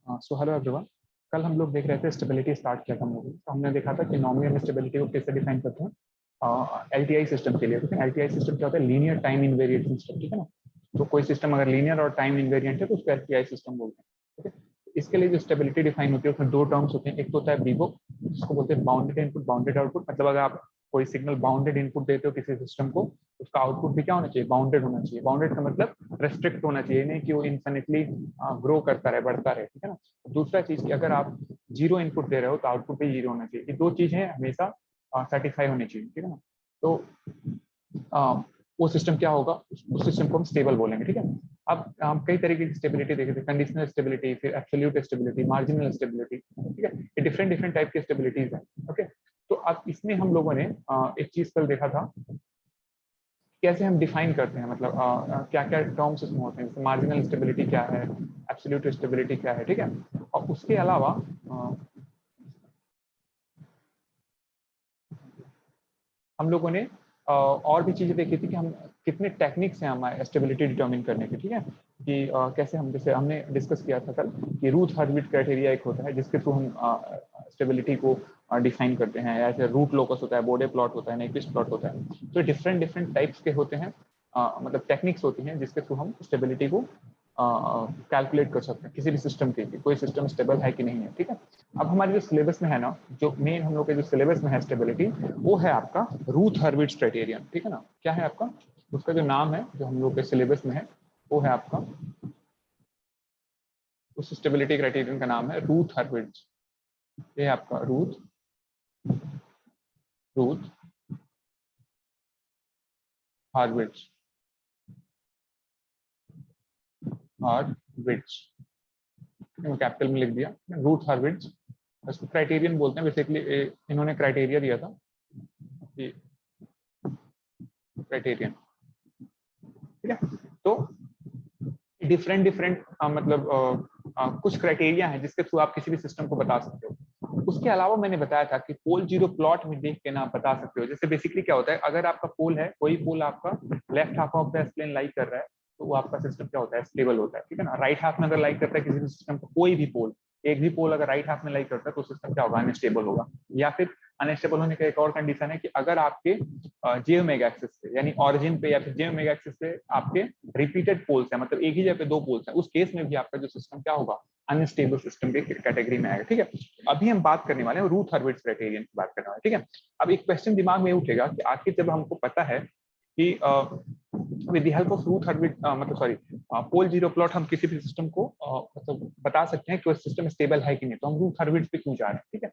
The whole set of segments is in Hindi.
So hello everyone. कल हम लोग देख रहे थे स्टेबिलिटी स्टार्ट किया था हम लोगों ने। तो हमने देखा था कि नॉर्मली हम स्टेबिलिटी को कैसे डिफाइन करते हैं एलटीआई सिस्टम के लिए। ठीक है, एलटीआई सिस्टम क्या होता है? Linear time invariant system. ठीक है ना। तो कोई सिस्टम अगर लीनियर और टाइम इनवेरिएंट है तो उसको एलटीआई सिस्टम बोलते हैं। ठीक है, इसके लिए जो स्टेबिलिटी डिफाइन होती है उसमें दो टर्म्स होते हैं। एक तो होता है बीबो, जिसको बोलते हैं बाउंडेड इनपुट बाउंडेड आउटपुट। मतलब अगर आप कोई सिग्नल बाउंडेड इनपुट देते हो किसी सिस्टम को, उसका आउटपुट भी क्या होना चाहिए? बाउंडेड होना चाहिए। बाउंडेड का मतलब रेस्ट्रिक्ट होना चाहिए, नहीं कि वो इन्फिनिटली ग्रो करता रहे, बढ़ता रहे। ठीक है ना। दूसरा चीज कि अगर आप जीरो इनपुट दे रहे हो तो आउटपुट भी जीरो होना चाहिए। ये दो चीजें हमेशा सेटिस्फाई होनी चाहिए। ठीक है ना। तो वो सिस्टम क्या होगा? उस सिस्टम को हम स्टेबल बोलेंगे। ठीक है। अब हम कई तरीके की स्टेबिलिटी देखे थे, कंडीशनल स्टेबिलिटी, फिर एब्सोल्यूट स्टेबिलिटी, मार्जिनल स्टेबिलिटी। ठीक है, ये डिफरेंट डिफरेंट टाइप की स्टेबिलिटीज है। ओके, तो अब इसमें हम लोगों ने एक चीज कल देखा था, कैसे हम डिफाइन करते हैं, मतलब क्या क्या टर्म्स इसमें होते हैं। जैसे मार्जिनल स्टेबिलिटी क्या है, एब्सोल्यूट स्टेबिलिटी क्या है। ठीक है, और उसके अलावा हम लोगों ने और भी चीजें देखी थी कि हम कितने टेक्निक्स हैं हमारे स्टेबिलिटी डिटरमिन करने के। ठीक है, कि कैसे हम, जैसे हमने डिस्कस किया था कल कि रूट हर्विट क्राइटेरिया एक होता है जिसके थ्रू हम स्टेबिलिटी को डिफाइन करते हैं। ऐसे रूट लोकस होता है, बोडे प्लॉट होता है, नेक्विस्ट प्लॉट होता है। तो डिफरेंट डिफरेंट टाइप्स के होते हैं, मतलब टेक्निक्स होती हैं जिसके थ्रू हम स्टेबिलिटी को कैलकुलेट कर सकते हैं किसी भी सिस्टम के, कोई सिस्टम स्टेबल है कि नहीं है। ठीक है, अब हमारे जो सिलेबस में है ना, जो मेन हम लोग के जो सिलेबस में है स्टेबिलिटी, वो है आपका रूथ हर्विट्ज क्राइटेरियन। ठीक है ना। क्या है आपका? उसका जो नाम है जो हम लोग के सिलेबस में है वो है आपका, उस स्टेबिलिटी क्राइटेरियन का नाम है रूथ हर्विट्ज। ये है आपका रूथ रूथ हर्विट्ज हर्विट्ज कैपिटल में लिख दिया, रूथ हर्विट्ज। इसको क्राइटेरियन बोलते हैं बेसिकली। इन्होंने क्राइटेरिया दिया था कि क्राइटेरियन। ठीक है, तो डिफरेंट डिफरेंट मतलब कुछ क्राइटेरिया हैं जिसके थ्रू आप किसी भी सिस्टम को बता सकते हो। उसके अलावा मैंने बताया था कि पोल जीरो प्लॉट में देख के ना बता सकते हो। जैसे बेसिकली क्या होता है, अगर आपका पोल है, कोई पोल आपका left half of the S plane like कर रहा है, तो वो आपका सिस्टम क्या होता है? स्टेबल होता है। ठीक है ना। राइट हाफ में अगर लाइक करता है किसी भी सिस्टम को, कोई भी पोल, एक भी पोल अगर राइट हाफ में लाइक करता है तो सिस्टम क्या होगा? अनस्टेबल होगा। या फिर अनस्टेबल होने का एक और कंडीशन है कि अगर आपके जे ओमेगा एक्सिस से, यानी ऑरिजिन पे या फिर जे ओमेगा एक्सिस से आपके रिपीटेड पोल्स है, मतलब एक ही जगह पे दो पोल्स हैं, उस केस में भी आपका जो सिस्टम क्या होगा? अनस्टेबल सिस्टम के कैटेगरी में आएगा। ठीक है, अभी हम बात करने वाले हैं रूथ हर्विट्ज क्राइटेरियन की बात करने वाले। ठीक है, अब एक क्वेश्चन दिमाग में उठेगा कि आखिर जब हमको पता है कि with the help of Routh Hurwitz, मतलब सॉरी, पोल जीरो प्लॉट, हम किसी भी सिस्टम को मतलब बता सकते हैं कि वो सिस्टम स्टेबल है कि नहीं, तो हम रूथ हर्विट्ज पे क्यों जा रहे हैं? ठीक है,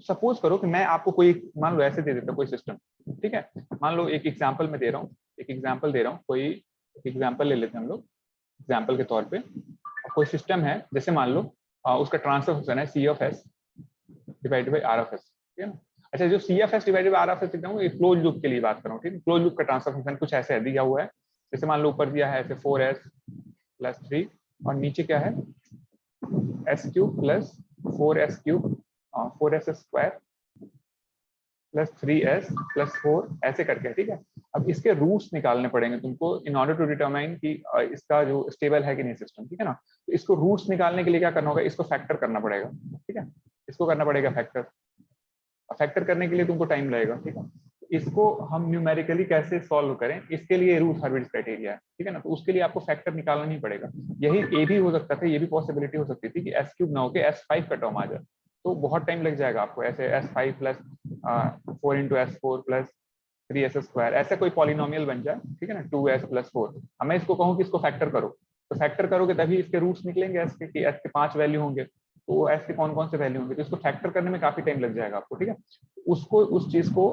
सपोज करो कि मैं आपको कोई, मान लो ऐसे दे देता कोई सिस्टम। ठीक है, मान लो एक एग्जांपल में दे रहा हूँ, एक एग्जांपल दे रहा हूँ, कोई एग्जांपल ले लेते हैं हम लोग एग्जांपल के तौर पे। कोई सिस्टम है, जैसे मान लो उसका ट्रांसफर फंक्शन है C of S divided by R of S. ठीक है ना। अच्छा, जो C of S divided by R of S लिखता हूँ, ये क्लोज लूप के लिए बात कर रहा हूँ। ठीक है, क्लोज लूप का ट्रांसफर फंक्शन कुछ ऐसे है, दिया हुआ है। जैसे मान लो ऊपर दिया है ऐसे 4s प्लस 3, और नीचे क्या है? S cube plus 4s cube 4s square plus 3s plus 4 ऐसे करके। ठीक है, अब इसके रूट्स निकालने पड़ेंगे तुमको इन ऑर्डर टू डिटरमाइन कि इसका जो स्टेबल है कि नहीं सिस्टम। ठीक है ना। तो इसको रूट्स निकालने के लिए क्या करना होगा? इसको फैक्टर करना पड़ेगा। ठीक है, इसको करना पड़ेगा फैक्टर। फैक्टर करने के लिए तुमको टाइम लगेगा। ठीक है, इसको हम न्यूमेरिकली कैसे सॉल्व करें, इसके लिए रूथ हर्विट्ज क्राइटेरिया है। ठीक है ना। तो उसके लिए आपको फैक्टर निकालना नहीं पड़ेगा। यही ए भी हो सकता था, ये भी पॉसिबिलिटी हो सकती थी कि एस क्यूब ना होकर S5 का टर्म आ जाए, तो बहुत टाइम लग जाएगा आपको। ऐसे S5 plus 4 into S4 plus 3s square, ऐसा कोई पॉलिनोमियल बन जाए। ठीक है ना, 2s प्लस 4। अब मैं इसको कहूँ कि इसको फैक्टर करो, तो फैक्टर करोगे तभी इसके रूट्स निकलेंगे। एस के कि एस के 5 वैल्यू होंगे, तो एस के कौन कौन से वैल्यू होंगे, तो इसको फैक्टर करने में काफी टाइम लग जाएगा आपको। ठीक है, उसको, उस चीज को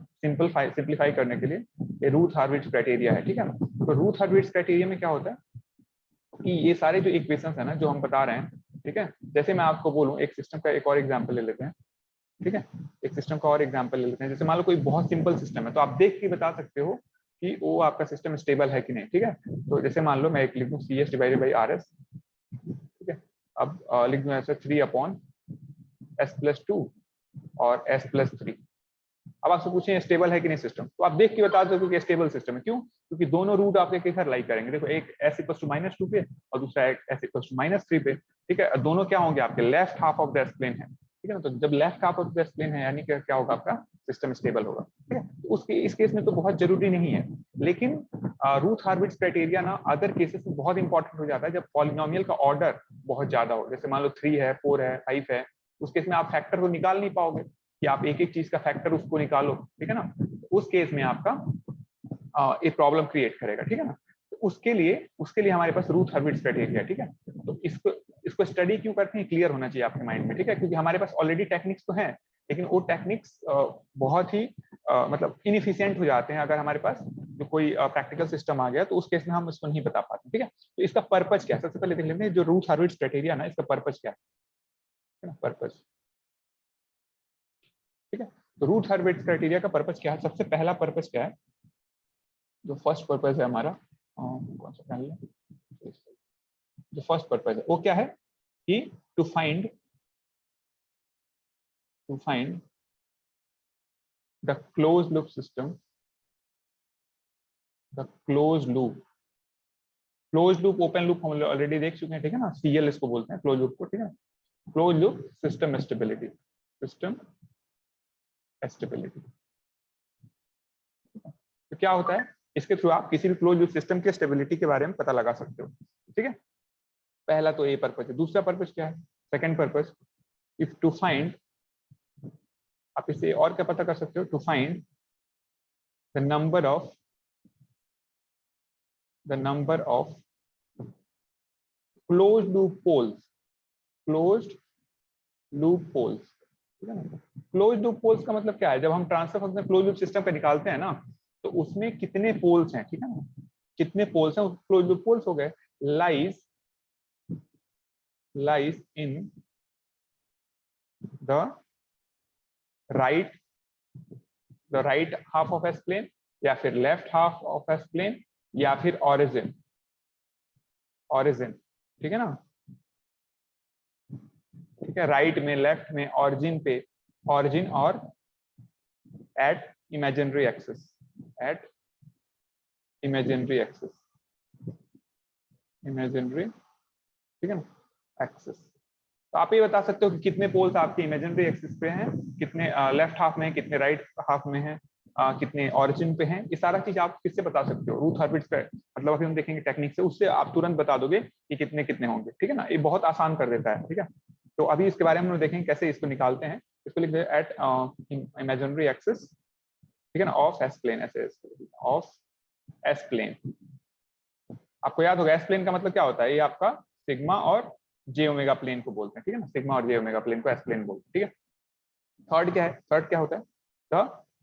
सिंप्लीफाई करने के लिए ये रूथ हर्विट्ज क्राइटेरिया है। ठीक है, तो रूथ हर्विट्ज क्राइटेरिया में क्या होता है कि ये सारे जो इक्वेशंस है ना जो हम बता रहे हैं, ठीक है, जैसे मैं आपको बोलूं एक सिस्टम का एक और एग्जांपल ले लेते हैं। ठीक है, एक सिस्टम का और एग्जांपल ले लेते हैं। जैसे मान लो कोई बहुत सिंपल सिस्टम है, तो आप देख के बता सकते हो कि वो आपका सिस्टम स्टेबल है कि नहीं। ठीक है, तो जैसे मान लो मैं एक लिख दूं C S divided by R S. ठीक है, अब लिख दूं ऐसे 3 अपॉन एस प्लस 2 और एस प्लस 3। अब आपसे पूछें स्टेबल है कि नहीं सिस्टम, तो आप देख के बता दो कि स्टेबल सिस्टम है। क्यों? क्योंकि दोनों रूट आपके किधर लाइक करेंगे, देखो एक एस इक्वल टू -2 पे और दूसरा एक एस इक्वल टू -3 पे। ठीक है, दोनों क्या होंगे आपके left half of the S plane है, ठीक है ना। तो जब left half of the S plane है यानी कि क्या होगा, आपका सिस्टम स्टेबल होगा, ठीक है। तो उसके इस केस में तो बहुत जरूरी नहीं है, लेकिन रूथ हार्विट्ज क्राइटेरिया ना अदर केसेस में बहुत इंपॉर्टेंट हो जाता है, जब पॉलिनोमियल का ऑर्डर बहुत ज्यादा हो, जैसे मान लो 3 है, 4 है, 5 है, उस केस में आप फैक्टर को निकाल नहीं पाओगे कि आप एक एक चीज का फैक्टर उसको निकालो, ठीक है ना। उस केस में आपका एक प्रॉब्लम क्रिएट करेगा, ठीक है ना। तो उसके लिए हमारे पास रूथ हर्विट्ज क्राइटेरिया, ठीक है। तो इसको स्टडी क्यों करते हैं, क्लियर होना चाहिए आपके माइंड में, ठीक है। क्योंकि हमारे पास ऑलरेडी टेक्निक्स तो हैं, लेकिन वो टेक्निक्स बहुत ही मतलब इनएफिशिएंट हो जाते हैं अगर हमारे पास जो कोई प्रैक्टिकल सिस्टम आ गया, तो उस केस में हम इसको नहीं बता पाते, ठीक है। तो इसका पर्पज क्या है, सबसे पहले देख लेते हैं जो रूथ हर्विट्ज क्राइटेरिया ना, इसका पर्पज क्या है ना, पर्पज, ठीक है। तो रूथ हर्विट्ज क्राइटेरिया का पर्पज क्या है, सबसे पहला पर्पज क्या है, जो फर्स्ट पर्पज है हमारा, कौन सा पहले, जो फर्स्ट पर्पज है वो क्या है कि to find the close loop system, the close loop open loop हम ऑलरेडी देख चुके हैं, ठीक है ना। सीएल इसको बोलते हैं क्लोज लूप को, ठीक है। क्लोज लूप सिस्टम स्टेबिलिटी, तो क्या होता है, इसके थ्रू आप किसी भी क्लोज लूप सिस्टम की स्टेबिलिटी के बारे में पता लगा सकते हो, ठीक है। पहला तो ये पर्पज है। दूसरा पर्पज क्या है, second purpose, if to find, आप इसे और क्या पता कर सकते हो, to find the number of closed loop poles, closed loop poles, ठीक है ना। क्लोज्ड लूप पोल्स का मतलब क्या है, जब हम transfer function closed loop system का निकालते हैं ना, तो उसमें कितने पोल्स हैं, ठीक है ना, कितने पोल्स हैं, क्लोज्ड लूप पोल्स हो गए, lies in the right half of S plane, या फिर left half of S plane, या फिर ऑरिजिन, ठीक है ना, ठीक है। राइट में, लेफ्ट में, ऑरिजिन पे, ऑरिजिन और at imaginary axis, at imaginary axis, ठीक है ना, एक्सिस। तो आप ये बता सकते हो कि कितने पोल्स आपके इमेजिनरी एक्सिस पे हैं, कितने लेफ्ट हाफ में, कितने राइट हाफ में हैं, कितने ऑरिजिन पे हैं। ये सारा चीज आप किससे बता सकते हो, रूथ हर्विट्ज का मतलब अभी हम देखेंगे टेक्निक से, उससे आप तुरंत बता दोगे कि कितने कितने होंगे, ठीक है ना। ये बहुत आसान कर देता है, ठीक है। तो अभी इसके बारे में हम देखेंगे कैसे इसको निकालते हैं। इसको लिख दे एट इमेजिनरी एक्सिस, ठीक है ना, ऑफ एस प्लेन, ऐसे ऑफ एस प्लेन। आपको याद होगा एस प्लेन का मतलब क्या होता है, ये आपका सिग्मा और जे ओमेगा प्लेन को बोलते हैं, ठीक है ना। सिग्मा और जे ओमेगा प्लेन को एस प्लेन बोलते हैं, ठीक है। थर्ड क्या है, थर्ड क्या होता है,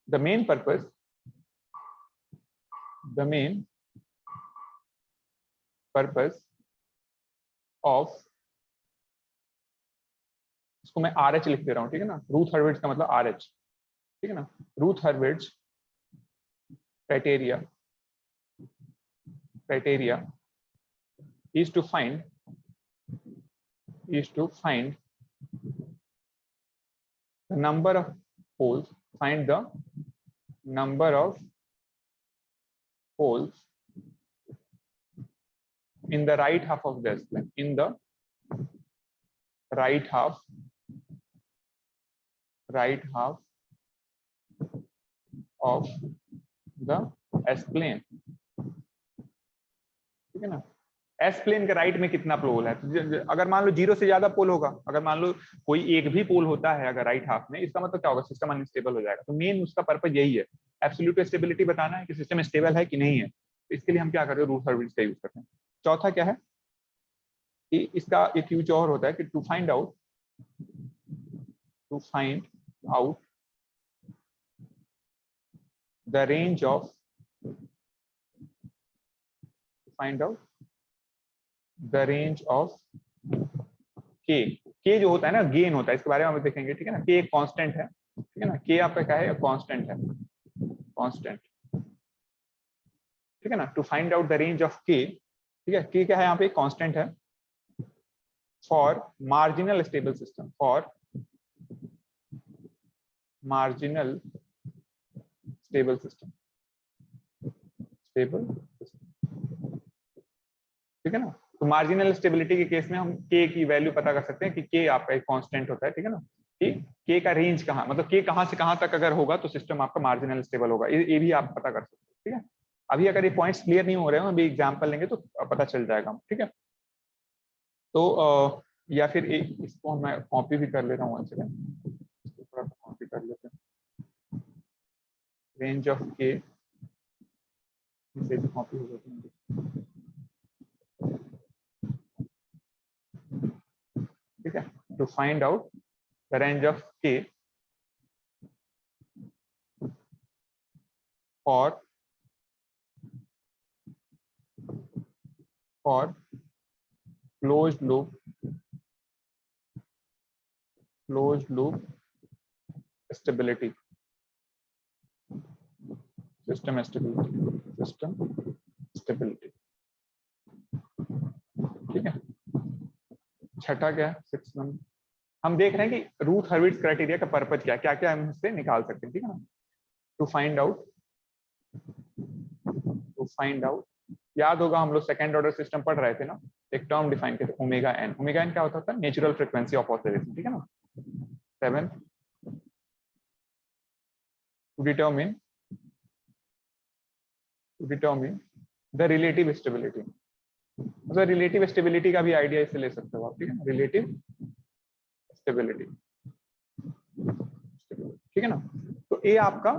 द मेन पर्पस, ऑफ, इसको मैं आर एच लिख दे रहा हूँ, ठीक है ना। रूथ हर्विट्ज का मतलब आर एच, ठीक है ना। Routh Hurwitz criteria is to find the number of poles, find the number of poles in the right half of the S plane, in the right half of the S plane, ठीक है ना। एस प्लेन के राइट में कितना पोल है, तो अगर मान लो 0 से ज्यादा पोल होगा, अगर मान लो कोई एक भी पोल होता है अगर राइट हाफ में, इसका मतलब क्या होगा, सिस्टम अनस्टेबल हो जाएगा। तो मेन उसका पर्पज यही है, एब्सोल्यूट स्टेबिलिटी बताना है कि सिस्टम स्टेबल है कि नहीं है। तो इसके लिए हम क्या कर रहे हैं, रूथ हर्विट्ज का यूज करते हैं। चौथा क्या है कि इसका एक यूज और होता है कि to find out the range of K जो होता है ना, गेन होता है, इसके बारे में हम देखेंगे, ठीक है ना। के एक कांस्टेंट है, ठीक है ना, के आपका क्या है, कांस्टेंट है, कांस्टेंट, ठीक है ना। To find out the range of K, ठीक है, के क्या है यहाँ पे, कांस्टेंट है, for marginal stable system, stable system, ठीक है ना। तो मार्जिनल स्टेबिलिटी के केस में हम के की वैल्यू पता कर सकते हैं कि के आपका एक कांस्टेंट होता है, ठीक है ना, कि के का रेंज कहाँ, मतलब के कहाँ से कहाँ तक अगर होगा तो सिस्टम आपका मार्जिनल स्टेबल होगा, ये भी आप पता कर सकते हैं, ठीक है। अभी अगर ये पॉइंट्स क्लियर नहीं हो रहे हो, अभी एग्जांपल लेंगे तो पता चल जाएगा, ठीक है। तो या फिर इसको मैं कॉपी भी कर लेता हूँ, वन सेकंड, इसको थोड़ा सा कॉपी कर लेते हैं, रेंज ऑफ के से भी कॉपी हो जाती है, ठीक है। To find out the range of K और closed loop stability, system stability, ठीक है। छठा क्या है, 6 नंबर, हम देख रहे हैं कि रूथ हर्विट्ज क्राइटेरिया का पर्पज क्या है, क्या क्या हम इससे निकाल सकते हैं, ठीक है ना। टू फाइंड आउट, याद होगा हम लोग सेकंड ऑर्डर सिस्टम पढ़ रहे थे ना, एक टर्म डिफाइन किया था ओमेगा एन। ओमेगा एन क्या होता था, नेचुरल फ्रीक्वेंसी ऑफ ऑसिलेशन, ठीक है ना। 7 to determine the relative stability, मतलब रिलेटिव स्टेबिलिटी का भी आइडिया इससे ले सकते हो आप, ठीक है ना, रिलेटिव स्टेबिलिटी, ठीक है ना। तो ये आपका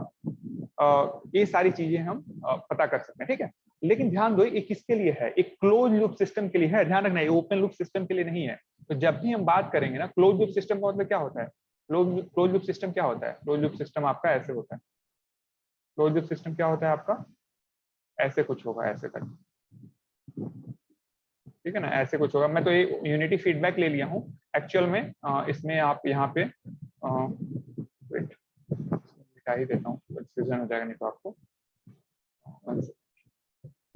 ये सारी चीजें हम पता कर सकते हैं, ठीक है। लेकिन ध्यान दो, ये किसके लिए है, एक क्लोज लूप सिस्टम के लिए है, ध्यान रखना, ये ओपन लूप सिस्टम के लिए नहीं है। तो जब भी हम बात करेंगे ना, क्लोज लूप सिस्टम का मतलब क्या होता है, क्लोज लूप सिस्टम क्या होता है, क्लोज लूप सिस्टम आपका ऐसे होता है, क्लोज लूप सिस्टम क्या होता है आपका, ऐसे कुछ होगा, ऐसे करके, ठीक है ना, ऐसे कुछ होगा। मैं तो ये यूनिटी फीडबैक ले लिया हूँ एक्चुअल में, इसमें आप यहाँ पे वेट मिटा ही देता हूँ, कंफ्यूजन हो जाएगा नहीं तो आपको।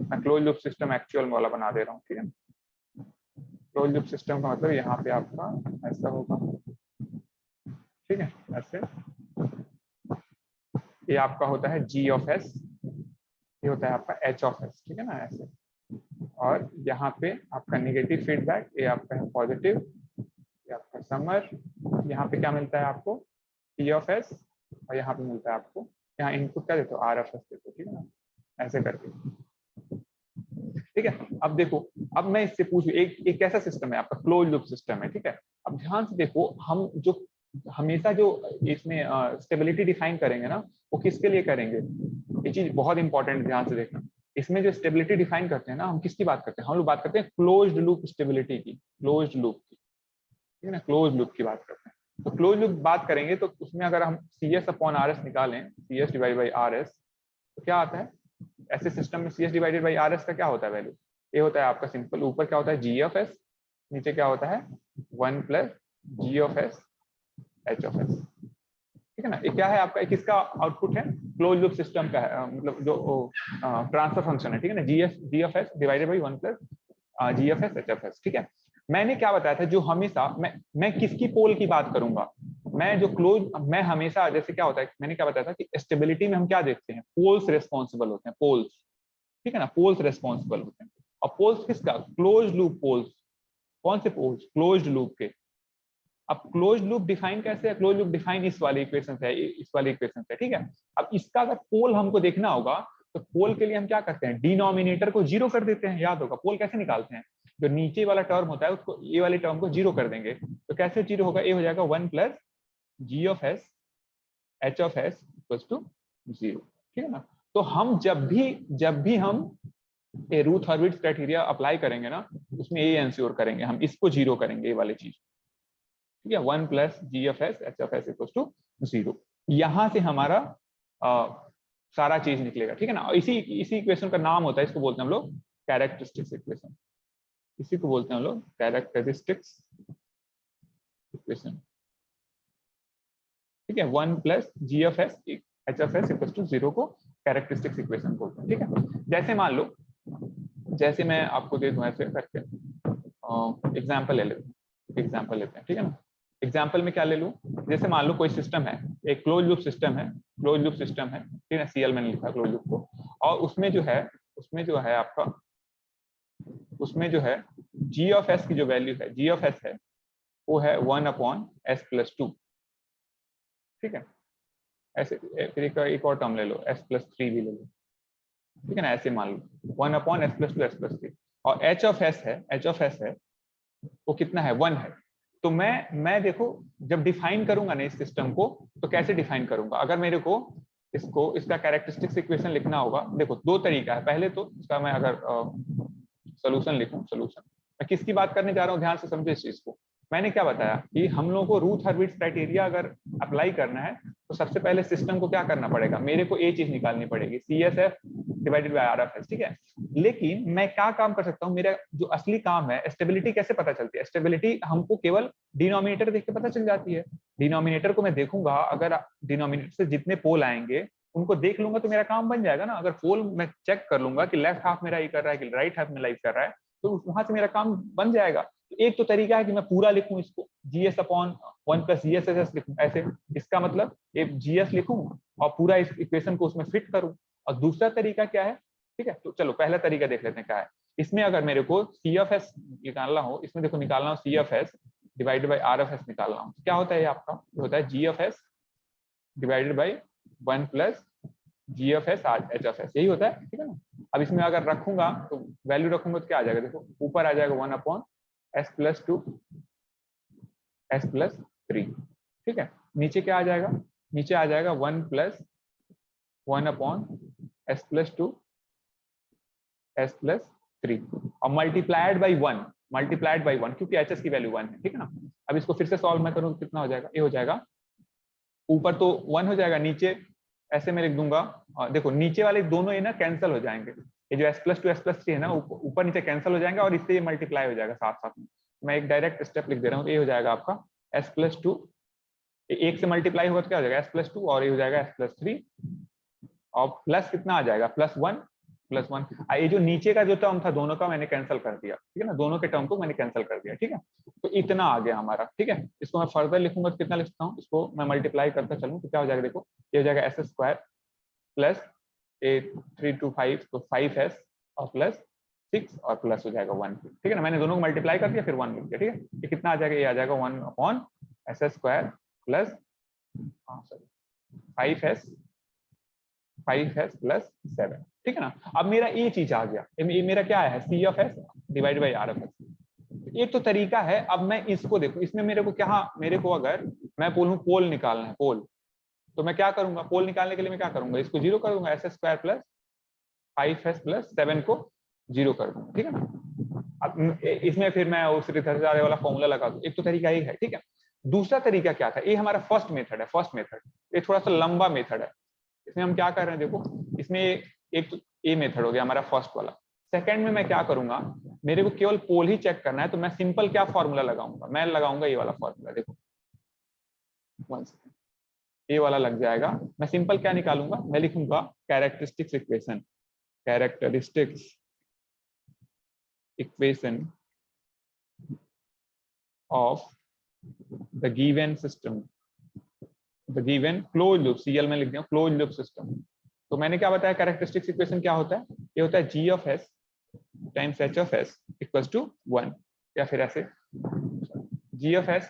मैं क्लोज लूप सिस्टम एक्चुअल वाला बना दे रहा हूँ, ठीक है। क्लोज लूप सिस्टम का मतलब यहाँ पे आपका ऐसा होगा, ठीक है, ऐसे। ये आपका होता है जी ऑफ एस, ये होता है आपका एच ऑफ एस, ठीक है ना, ऐसे। और यहाँ पे आपका नेगेटिव फीडबैक, ये आपका है पॉजिटिव, ये आपका समर, यहाँ पे क्या मिलता है आपको, टी ऑफ एस, और यहाँ पे मिलता है आपको, यहाँ इनपुट क्या देते हो, आर एफ एस देते हो, ठीक है ना, ऐसे करके, ठीक है। अब देखो, अब मैं इससे पूछूं, एक ऐसा सिस्टम है आपका क्लोज लूप सिस्टम है, ठीक है। अब ध्यान से देखो, हम जो हमेशा जो इसमें स्टेबिलिटी डिफाइन करेंगे ना, वो किसके लिए करेंगे, ये चीज बहुत इंपॉर्टेंट, ध्यान से देखना। इसमें जो स्टेबिलिटी डिफाइन करते हैं ना, हम किसकी बात करते हैं, हम लोग बात करते हैं क्लोज्ड लूप स्टेबिलिटी की, क्लोज्ड लूप की, ठीक है ना, क्लोज लूप की बात करते हैं। तो क्लोज लूप बात करेंगे तो उसमें अगर हम C S upon R S निकालें, C S divide by R S, तो क्या आता है, ऐसे सिस्टम में C S divided by R S का क्या होता है वैल्यू, ये होता है आपका सिंपल, ऊपर क्या होता है जी ऑफ एस, नीचे क्या होता है 1 plus G of S H of S, ठीक है ना। ये क्या है आपका, किसका आउटपुट है, क्लोज लूप सिस्टम का है, मतलब जो ट्रांसफर फंक्शन है, ठीक है ना, G of S divided by 1 plus G of S H of S, ठीक है। मैंने क्या बताया था, जो हमेशा मैं किसकी पोल की बात करूंगा, मैं जो क्लोज, मैं हमेशा, जैसे क्या होता है, मैंने क्या बताया था कि स्टेबिलिटी में हम क्या देखते हैं, पोल्स रिस्पॉन्सिबल होते हैं, पोल्स, ठीक है ना, पोल्स रिस्पॉन्सिबल होते हैं। और पोल्स किसका, क्लोज लूप पोल्स, कौन से पोल्स, क्लोज्ड लूप के। अब क्लोज लूप डिफाइन कैसे है, क्लोज लूप डिफाइन इस वाले इक्वेशन से है, इस वाले इक्वेशन से, ठीक है। अब इसका अगर पोल हमको देखना होगा, तो पोल के लिए हम क्या करते हैं, डिनोमिनेटर को जीरो कर देते हैं, याद होगा पोल कैसे निकालते हैं, जो नीचे वाला टर्म होता है उसको, ये वाले टर्म को जीरो कर देंगे, तो कैसे जीरो होगा, ये हो जाएगा 1 plus G of S H of S equal to 0, ठीक है ना। तो हम जब भी हम रूथ हर्विट्ज क्राइटेरिया अप्लाई करेंगे ना, उसमें ये एंश्योर करेंगे, हम इसको जीरो करेंगे, ये वाली चीज, ठीक है, 1 plus G of S H of S equal to 0, यहां से हमारा सारा चीज निकलेगा, ठीक है ना। इसी इक्वेशन का नाम होता है, इसको बोलते हैं हम लोग कैरेक्टरिस्टिक्स इक्वेशन, इसी को बोलते हैं हम लोग कैरेक्टरिस्टिक्स इक्वेशन, ठीक है। 1 plus G of S H of S equal to 0 को कैरेक्टरिस्टिक्स इक्वेशन बोलते हैं, ठीक है। जैसे मान लो, जैसे मैं आपको दे दूं ऐसे करके एग्जाम्पल ले लेते हैं, ठीक है ना। एग्जाम्पल में क्या ले लूं, जैसे मान लो कोई सिस्टम है, एक क्लोज लूप सिस्टम है, ठीक है, सीएल मैंने लिखा क्लोज लूप को, और उसमें जो है आपका, उसमें जो है जी ऑफ एस की जो वैल्यू है, जी ऑफ एस है वो है 1/s+2। ठीक है, ऐसे फिर एक और टर्म ले लो, s+3 भी ले लो, ठीक है ना, ऐसे मान लो 1/s+2 s+3। और एच ऑफ एस है वो कितना है, 1 है। तो मैं देखो जब डिफाइन करूंगा ना इस सिस्टम को, तो कैसे डिफाइन करूंगा, अगर मेरे को इसका कैरेक्टरिस्टिक्स इक्वेशन लिखना होगा, देखो दो तरीका है। पहले तो इसका मैं अगर सोल्यूशन लिखूं, सोल्यूशन मैं किसकी बात करने जा रहा हूं, ध्यान से समझो इस चीज को। मैंने क्या बताया कि हम लोगों को रूथ हर्विट्ज क्राइटेरिया अगर अप्लाई करना है तो सबसे पहले सिस्टम को क्या करना पड़ेगा, मेरे को ये चीज निकालनी पड़ेगी, CSF डिवाइडेड बाय RFS। ठीक है, लेकिन मैं क्या काम कर सकता हूँ, मेरा जो असली काम है, स्टेबिलिटी कैसे पता चलती है, स्टेबिलिटी हमको केवल डिनोमिनेटर देख के पता चल जाती है। डिनोमिनेटर को मैं देखूंगा, अगर डिनोमिनेटर से जितने पोल आएंगे उनको देख लूंगा तो मेरा काम बन जाएगा ना। अगर पोल मैं चेक कर लूंगा कि लेफ्ट हाफ मेरा ये कर रहा है कि राइट हाफ मेरा ये कर रहा है, तो वहां से मेरा काम बन जाएगा। तो एक तो तरीका है कि मैं पूरा लिखूं इसको, GS/1 + GSSS लिखूं ऐसे, इसका मतलब एक GS लिखूं और पूरा इस इक्वेशन को उसमें फिट करूं। और दूसरा तरीका क्या है, ठीक है, तो चलो पहला तरीका देख लेते हैं क्या है। इसमें अगर मेरे को CFS निकालना हो, इसमें देखो निकालना हो CFS डिवाइडेड बाय RFS निकालना हो, क्या होता है ये आपका, होता है GFS divided by 1 + GFS HFS, यही होता है। ठीक है ना, अब इसमें अगर रखूंगा तो वैल्यू रखूंगा तो क्या आ जाएगा, देखो ऊपर आ जाएगा 1/s+2 s+3। ठीक है, नीचे क्या आ जाएगा, नीचे आ जाएगा 1 + 1/s+2 s+3 और मल्टीप्लाइड बाई 1, क्योंकि HS की वैल्यू 1 है। ठीक है ना, अब इसको फिर से सॉल्व मैं करूँ कितना हो जाएगा, ये हो जाएगा ऊपर तो 1 हो जाएगा, नीचे ऐसे मैं लिख दूंगा। देखो नीचे वाले दोनों ये ना कैंसिल हो जाएंगे, ये जो s+2 s+3 है ना ऊपर नीचे कैंसिल हो जाएंगे और इससे ये मल्टीप्लाई हो जाएगा साथ साथ में। मैं एक डायरेक्ट स्टेप लिख दे रहा हूँ, ये हो जाएगा आपका s+2, एक से मल्टीप्लाई होगा तो क्या हो जाएगा s+2 और ये हो जाएगा s+3 और प्लस कितना आ जाएगा +1। ये जो नीचे का जो टर्म था दोनों का मैंने कैंसिल कर दिया। ठीक है ना, दोनों के टर्म को मैंने कैंसिल कर दिया। ठीक है, तो इतना आ गया हमारा। ठीक है, इसको मैं फर्दर लिखूंगा तो कितना लिखता हूँ, इसको मैं मल्टीप्लाई करता चलूँ तो क्या हो जाएगा, देखो ये हो जाएगा s² प्लस 3 to 5 तो 5s और प्लस 6 और प्लस हो जाएगा 1। ठीक है ना, मैंने दोनों को मल्टीप्लाई कर दिया फिर 1 लिख दिया। ठीक है, ये कितना आ जाएगा, ये आ जाएगा 1/s² प्लस 5s प्लस 7। ठीक है ना, अब मेरा ये चीज आ गया, ये मेरा क्या है, CFS डिवाइड बाई RFS। एक तो तरीका है। अब मैं इसको देखो, इसमें मेरे को क्या, मेरे को अगर मैं बोलूं पोल निकालना है, पोल, तो मैं क्या करूंगा, पोल निकालने के लिए मैं क्या करूंगा, इसको 0 कर दूंगा, s² प्लस 5s प्लस 7 को 0 कर दूंगा। ठीक है ना, अब इसमें फिर मैं उस रिथर्सारे वाला फॉर्मूला लगा दूं। एक तो तरीका ये है। ठीक है, दूसरा तरीका क्या था, ये हमारा फर्स्ट मेथड है। फर्स्ट मेथड ये थोड़ा सा लंबा मेथड है। इसमें हम क्या कर रहे हैं, देखो इसमें एक तो ये मेथड हो गया हमारा फर्स्ट वाला। सेकंड में मैं क्या करूंगा, मेरे को केवल पोल ही चेक करना है, तो मैं सिंपल क्या फॉर्मूला लगाऊंगा, मैं लगाऊंगा ये वाला फॉर्मूला। देखो 1 सेकंड, ये वाला लग जाएगा। मैं सिंपल क्या निकालूंगा, मैं लिखूंगा characteristics equation, characteristics equation of the given system, the given close loop, CL में लिख दिया क्लोज लूप सिस्टम। तो मैंने क्या बताया, कैरेक्टरिस्टिक्स इक्वेशन क्या होता है, ये होता है G(s) times H(s) equals to 1, या फिर ऐसे G(s)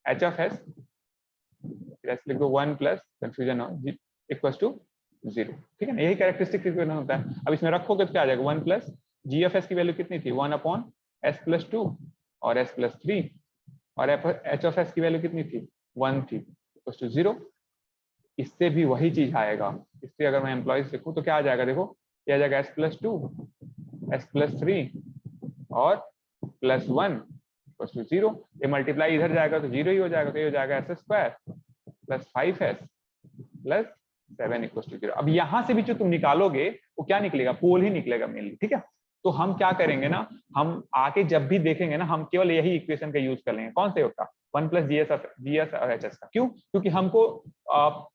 H(s) ऐसे लिख दो 1 प्लस कंफ्यूजन हो G इक्वल्स टू 0। ठीक है ना, यही कैरेक्टरिस्टिक इक्वेशन होता है। अब इसमें रखोगे तो क्या आ जाएगा, 1 प्लस G(s) की वैल्यू कितनी थी, 1/s+2 और s+3 और H(s) की वैल्यू कितनी थी, 1 थी, इक्वल्स टू 0। इससे भी वही चीज आएगा, इससे अगर मैं एम्प्लॉइज लिखूं तो क्या आ जाएगा, देखो ये आ जाएगा s+2 s+3 और +1 इक्वल्स टू 0। ये मल्टीप्लाई इधर जाएगा तो 0 ही हो जाएगा, तो ये हो जाएगा s² plus 5s plus 7 equals to 0। अब यहां से भी जो तुम निकालोगे वो क्या निकलेगा, पोल ही निकलेगा मेनली। ठीक है, तो हम क्या करेंगे ना, हम आके जब भी देखेंगे ना, हम केवल यही इक्वेशन का यूज कर लेंगे। कौन से होगा, 1 + GS और HS का। क्यों, क्योंकि हमको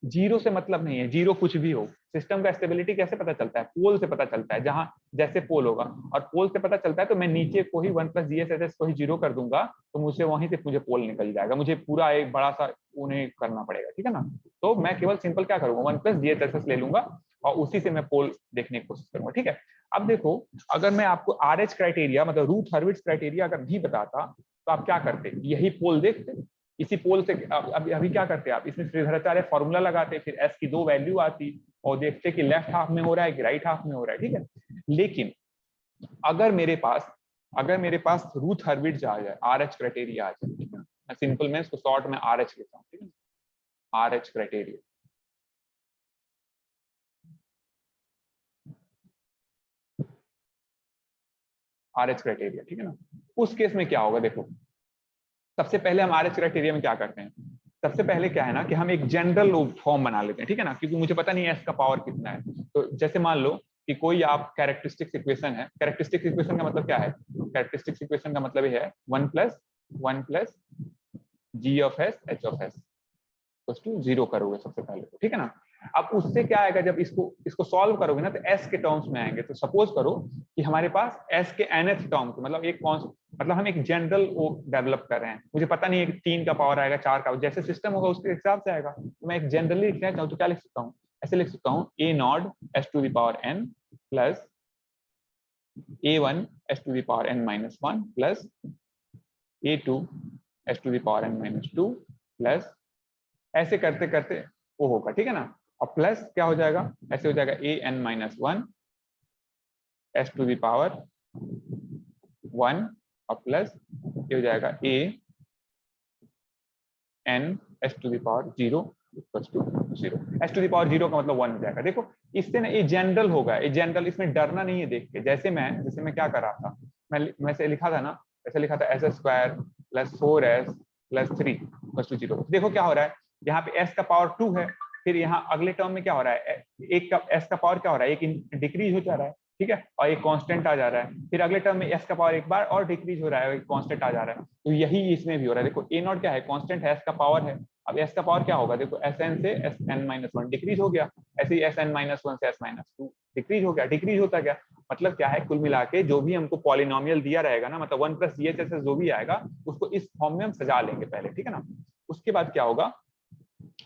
0 से मतलब नहीं है, 0 कुछ भी हो। सिस्टम का स्टेबिलिटी कैसे पता चलता है, पोल से पता चलता है, जहां जैसे पोल होगा और पोल से पता चलता है। तो मैं नीचे को ही 1 + GS को ही 0 कर दूंगा, तो मुझे वहीं से मुझे पोल निकल जाएगा, मुझे पूरा एक बड़ा सा उन्हें करना पड़ेगा। ठीक है ना, तो मैं केवल सिंपल क्या करूंगा, 1 + GS ले लूंगा और उसी से मैं पोल देखने की कोशिश करूंगा। ठीक है, अब देखो अगर मैं आपको RH क्राइटेरिया मतलब रूथ हर्विट्ज क्राइटेरिया अगर नहीं बताता तो आप क्या करते, यही पोल देखते, इसी पोल से अभी क्या करते आप, इसमें श्रीधराचार्य फॉर्मूला लगाते, फिर एस की 2 वैल्यू आती और देखते कि लेफ्ट हाफ में हो रहा है कि राइट हाफ में हो रहा है। ठीक है, लेकिन अगर मेरे पास रूथ हर्विट्ज आ जाए, RH क्राइटेरिया आ जाए, ठीक है, मैं सिंपल में इसको शॉर्ट में RH लिखता हूँ, ठीक है, RH क्राइटेरिया, RH क्राइटेरिया, ठीक है ना। उस केस में क्या होगा, देखो सबसे पहले हम RH क्राइटेरिया में क्या करते हैं, सबसे पहले क्या है ना कि हम एक जनरल फॉर्म बना लेते हैं, ठीक है ना, क्योंकि मुझे पता नहीं है एस का पावर कितना है। तो जैसे मान लो कि कोई आप कैरेक्टरिस्टिक्स इक्वेशन है, कैरेक्टरिस्टिक्स इक्वेशन का मतलब क्या है, कैरेक्टरिस्टिक्स इक्वेशन का मतलब ये है 1 plus G of S H of S to 0 करोगे सबसे पहले, ठीक है ना। अब उससे क्या आएगा, जब इसको सॉल्व करोगे ना तो एस के टर्म्स में आएंगे। तो सपोज करो कि हमारे पास एस के nth टर्म के मतलब एक कौन, मतलब हम एक जनरल वो डेवलप कर रहे हैं, मुझे पता नहीं है कि 3 का पावर आएगा 4 का, जैसे सिस्टम होगा उसके हिसाब से आएगा। तो मैं एक जनरली लिखना चाहूँ तो क्या लिख सकता हूँ, ऐसे लिख सकता हूँ A naught S to the power n plus a1 S to the power n-1 plus a2 S to the power n-2 plus, ऐसे करते करते वो होगा, ठीक है ना। और प्लस क्या हो जाएगा, ऐसे हो जाएगा an-1 S to the power 1 और प्लस ये हो जाएगा an S to the power 0 equal to 0। S to the power 0 का मतलब 1 हो जाएगा। देखो इससे ना ये जनरल होगा, ये जनरल, इसमें डरना नहीं है देख के। जैसे मैं क्या कर रहा था, मैं से लिखा था ना, ऐसे लिखा था s² plus 4s plus 3 equal to 0। देखो क्या हो रहा है, यहाँ पे s का पावर 2 है, फिर यहाँ अगले टर्म में क्या हो रहा है, एक का s का पावर क्या हो रहा है, एक डिक्रीज हो जा रहा है, ठीक है, और एक कांस्टेंट आ जा रहा है। फिर अगले टर्म में s का पावर एक बार और डिक्रीज हो रहा है, एक कांस्टेंट आ जा रहा है। तो यही इसमें भी हो रहा है। देखो a नॉट क्या है, कांस्टेंट है, s का पावर है। अब s का पावर क्या होगा, देखो Sn से Sn-1 डिक्रीज हो गया, ऐसे ही Sn-1 से S-2 डिक्रीज हो गया। डिक्रीज होता क्या मतलब क्या है, कुल मिला के जो भी हमको पॉलिनोमियल दिया रहेगा ना, मतलब 1 प्लस GHS जो भी आएगा उसको इस फॉर्म में हम सजा लेंगे पहले, ठीक है ना। उसके बाद क्या होगा,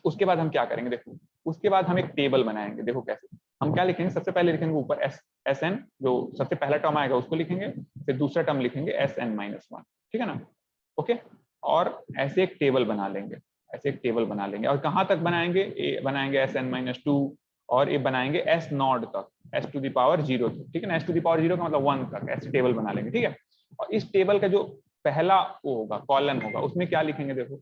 उसके बाद हम क्या करेंगे, देखो उसके बाद हम एक टेबल बनाएंगे। देखो कैसे हम क्या लिखेंगे, सबसे पहले लिखेंगे ऊपर Sn, जो सबसे पहला टर्म आएगा उसको लिखेंगे, फिर दूसरा टर्म लिखेंगे Sn-1, ठीक है ना, ओके। और ऐसे एक टेबल बना लेंगे, ऐसे एक टेबल बना लेंगे। और कहाँ तक बनाएंगे, बनाएंगे Sn-2 और ये बनाएंगे S नॉट तक, S टू द पावर 0 तक, ठीक है ना। S टू द पावर 0 का मतलब 1 तक, ऐसे टेबल बना लेंगे, ठीक है। और इस टेबल का जो पहला वो होगा, कॉलम होगा, उसमें क्या लिखेंगे, देखो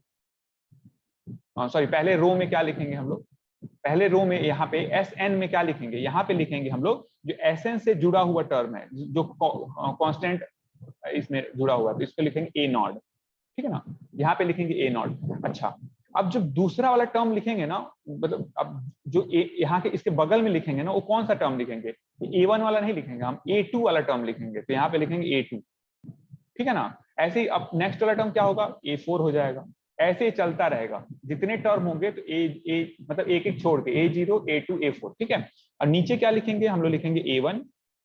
सॉरी पहले रो में क्या लिखेंगे हम लोग, पहले रो में यहाँ पे Sn में क्या लिखेंगे, यहाँ पे लिखेंगे हम लोग जो Sn से जुड़ा हुआ टर्म है, जो कांस्टेंट इसमें जुड़ा हुआ है, तो इसको लिखेंगे a नॉट, ठीक है ना, यहाँ पे लिखेंगे a नॉट। अच्छा, अब जब दूसरा वाला टर्म लिखेंगे ना, मतलब अब जो यहाँ के इसके बगल में लिखेंगे ना, वो कौन सा टर्म लिखेंगे, a1 वाला नहीं लिखेंगे, हम a2 वाला टर्म लिखेंगे। तो यहाँ पे लिखेंगे a2, ठीक है ना। ऐसे ही अब नेक्स्ट वाला टर्म क्या होगा, a4 हो जाएगा। ऐसे ही चलता रहेगा, जितने टर्म होंगे तो ए मतलब एक एक छोड़ के a0 a2 a4, ठीक है। और नीचे क्या लिखेंगे, हम लोग लिखेंगे a1,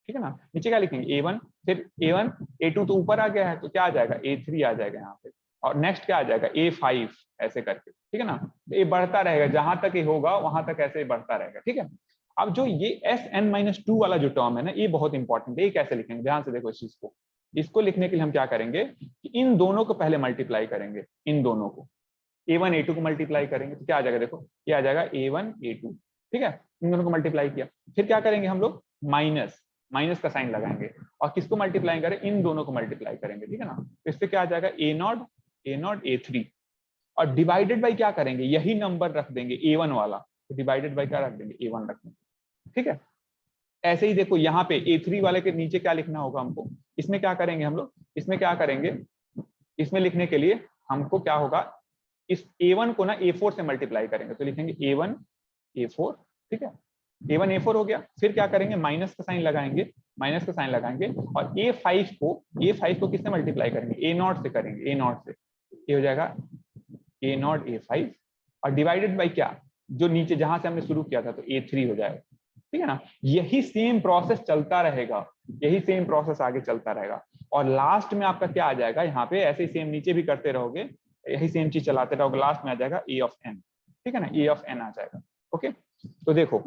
ठीक है ना, नीचे क्या लिखेंगे a1, फिर a1 a2 तो ऊपर आ गया है तो क्या आ जाएगा a3 आ जाएगा यहाँ पे, और नेक्स्ट क्या आ जाएगा a5, ऐसे करके, ठीक है ना। तो ये बढ़ता रहेगा, जहां तक ये होगा वहां तक ऐसे ही बढ़ता रहेगा, ठीक है। अब जो ये Sn-2 वाला जो टर्म है ना, ये बहुत इंपॉर्टेंट है। ये कैसे लिखेंगे, ध्यान से देखो इस चीज को। इसको लिखने के लिए हम क्या करेंगे कि इन दोनों को पहले मल्टीप्लाई करेंगे, इन दोनों को a1 a2 को मल्टीप्लाई करेंगे तो क्या आ जाएगा, देखो ये आ जाएगा a1 a2, ठीक है। इन दोनों को मल्टीप्लाई किया, फिर क्या करेंगे हम लोग, माइनस का साइन लगाएंगे और किसको मल्टीप्लाई करें, इन दोनों को मल्टीप्लाई करेंगे, ठीक है ना। तो इससे क्या आ जाएगा a0 a3, और डिवाइडेड बाई क्या करेंगे, यही नंबर रख देंगे a1 वाला, तो डिवाइडेड बाई क्या रख देंगे, a1 रख देंगे, ठीक है। ऐसे ही देखो यहाँ पे a3 वाले के नीचे क्या लिखना होगा हमको, इसमें क्या करेंगे हम लोग, इसमें क्या करेंगे, इसमें लिखने के लिए हमको क्या होगा, इस a1 को ना a4 से मल्टीप्लाई करेंगे, तो लिखेंगे a1 a4, ठीक है। a1 a4 हो गया, फिर क्या करेंगे, माइनस का साइन लगाएंगे, और a5 को किससे मल्टीप्लाई करेंगे, a0 से करेंगे, a0 से, ये हो जाएगा a0 a5, और डिवाइडेड बाई क्या, जो नीचे जहां से हमने शुरू किया था, तो a3 हो जाएगा, ठीक है ना। यही सेम प्रोसेस चलता रहेगा, यही सेम प्रोसेस आगे चलता रहेगा, और लास्ट में आपका क्या आ जाएगा, यहाँ पे ऐसे ही सेम नीचे भी करते रहोगे, यही सेम चीज चलाते रहोगे, लास्ट में आ जाएगा a ऑफ n, ठीक है ना, a ऑफ n आ जाएगा, ओके। तो देखो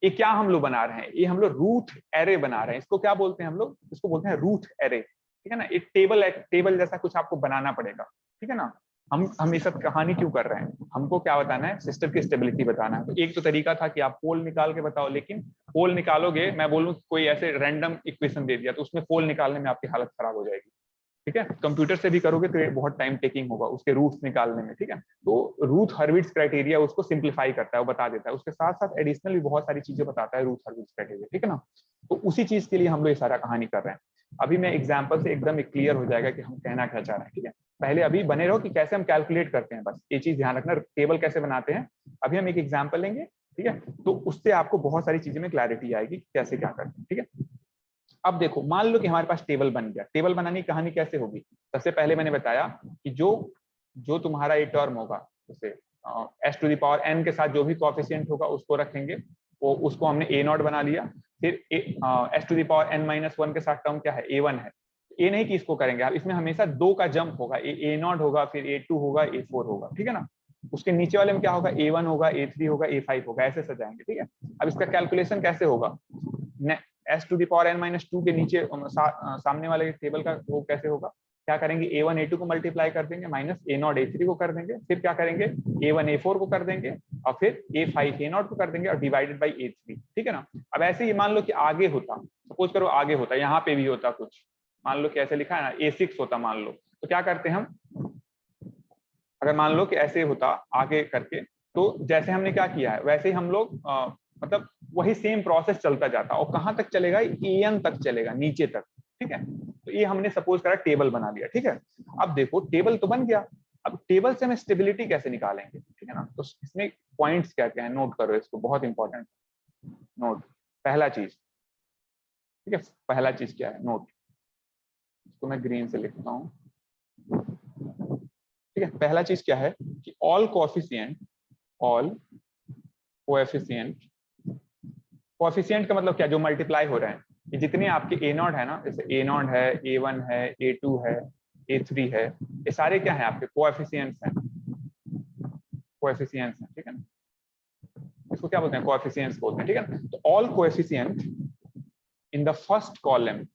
ये क्या हम लोग बना रहे हैं, ये हम लोग रूट एरे बना रहे हैं। इसको क्या बोलते हैं हम लोग, इसको बोलते हैं रूट एरे, ठीक है ना। एक टेबल जैसा कुछ आपको बनाना पड़ेगा, ठीक है ना। हम ये सब कहानी क्यों कर रहे हैं, हमको क्या बताना है, सिस्टम की स्टेबिलिटी बताना है। तो एक तो तरीका था कि आप पोल निकाल के बताओ, लेकिन पोल निकालोगे, मैं बोलूं कोई ऐसे रैंडम इक्वेशन दे दिया तो उसमें पोल निकालने में आपकी हालत खराब हो जाएगी, ठीक है। कंप्यूटर से भी करोगे तो ये बहुत टाइम टेकिंग होगा उसके रूट्स निकालने में, ठीक है। तो रूथ हर्विट्ज क्राइटेरिया उसको सिंप्लीफाई करता है, वो बता देता है, उसके साथ साथ एडिशनल भी बहुत सारी चीजें बताता है रूथ हर्विट्ज क्राइटेरिया, ठीक है ना। तो उसी चीज के लिए हम लोग ये सारा कहानी कर रहे हैं। अभी मैं एग्जाम्पल से एकदम क्लियर हो जाएगा कि हम कहना क्या चाह रहे हैं, ठीक है। पहले अभी बने रहो कि कैसे हम कैलकुलेट करते हैं, बस ये चीज ध्यान रखना, टेबल कैसे बनाते हैं। अभी हम एक एग्जाम्पल लेंगे, ठीक है, तो उससे आपको बहुत सारी चीजें में क्लैरिटी आएगी कि कैसे क्या करते हैं, ठीक है। अब देखो, मान लो कि हमारे पास टेबल बन गया। टेबल बनाने की कहानी कैसे होगी, सबसे पहले मैंने बताया कि जो जो तुम्हारा ये टर्म होगा, जैसे S to the power N के साथ जो भी कोएफिशिएंट होगा उसको रखेंगे, वो उसको हमने ए नॉट बना लिया। फिर S to the power N minus one के साथ टर्म क्या है, ए वन है। ए नहीं कि इसको करेंगे आप, इसमें हमेशा दो का जंप होगा, ए नॉट होगा, फिर ए टू होगा, ए फोर होगा, ठीक है ना। उसके नीचे वाले में क्या होगा, ए वन होगा, ए थ्री होगा, ए फाइव होगा, ऐसे सजाएंगे, ठीक है। अब इसका कैलकुलेशन कैसे होगा, S to the power N minus two के नीचे सामने वाले टेबल का वो कैसे होगा, क्या करेंगे, ए वन ए टू को मल्टीप्लाई कर देंगे, minus A not a three को कर देंगे, फिर क्या करेंगे, ए वन ए फोर को कर देंगे, और फिर ए फाइव ए नॉट को कर देंगे, और डिवाइडेड बाई ए थ्री, ठीक है ना। अब ऐसे ही मान लो कि आगे होता, सपोज करो आगे होता, यहाँ पे भी होता कुछ, मान लो कि ऐसे लिखा है ना, ए सिक्स होता मान लो, तो क्या करते हैं हम, अगर मान लो कि ऐसे होता आगे करके, तो जैसे हमने क्या किया है वैसे ही हम लोग मतलब वही सेम प्रोसेस चलता जाता, और कहां तक चलेगा, एन तक चलेगा, नीचे तक, ठीक है। तो ये हमने सपोज करा टेबल बना लिया, ठीक है। अब देखो टेबल तो बन गया, अब टेबल से हम स्टेबिलिटी कैसे निकालेंगे, ठीक है ना। तो इसमें पॉइंट्स क्या क्या है, नोट करो इसको, बहुत इंपॉर्टेंट नोट। पहला चीज, ठीक है, पहला चीज क्या है, नोट, इसको मैं ग्रीन से लिखता हूँ, ठीक है। पहला चीज क्या है कि ऑल कोएफिशिएंट कोएफिशिएंट का मतलब क्या, जो मल्टीप्लाई हो रहे हैं, ये जितने आपके ए नॉट है ना, जैसे ए नॉट है, ए वन है, ए टू है, ए थ्री है, ये सारे क्या है आपके कोएफिशिएंट्स हैं, कोएफिशिएंट्स हैं, ठीक है ना। इसको क्या बोलते हैं, कोएफिशिएंट्स बोलते हैं, ठीक है। तो all coefficient in the first column,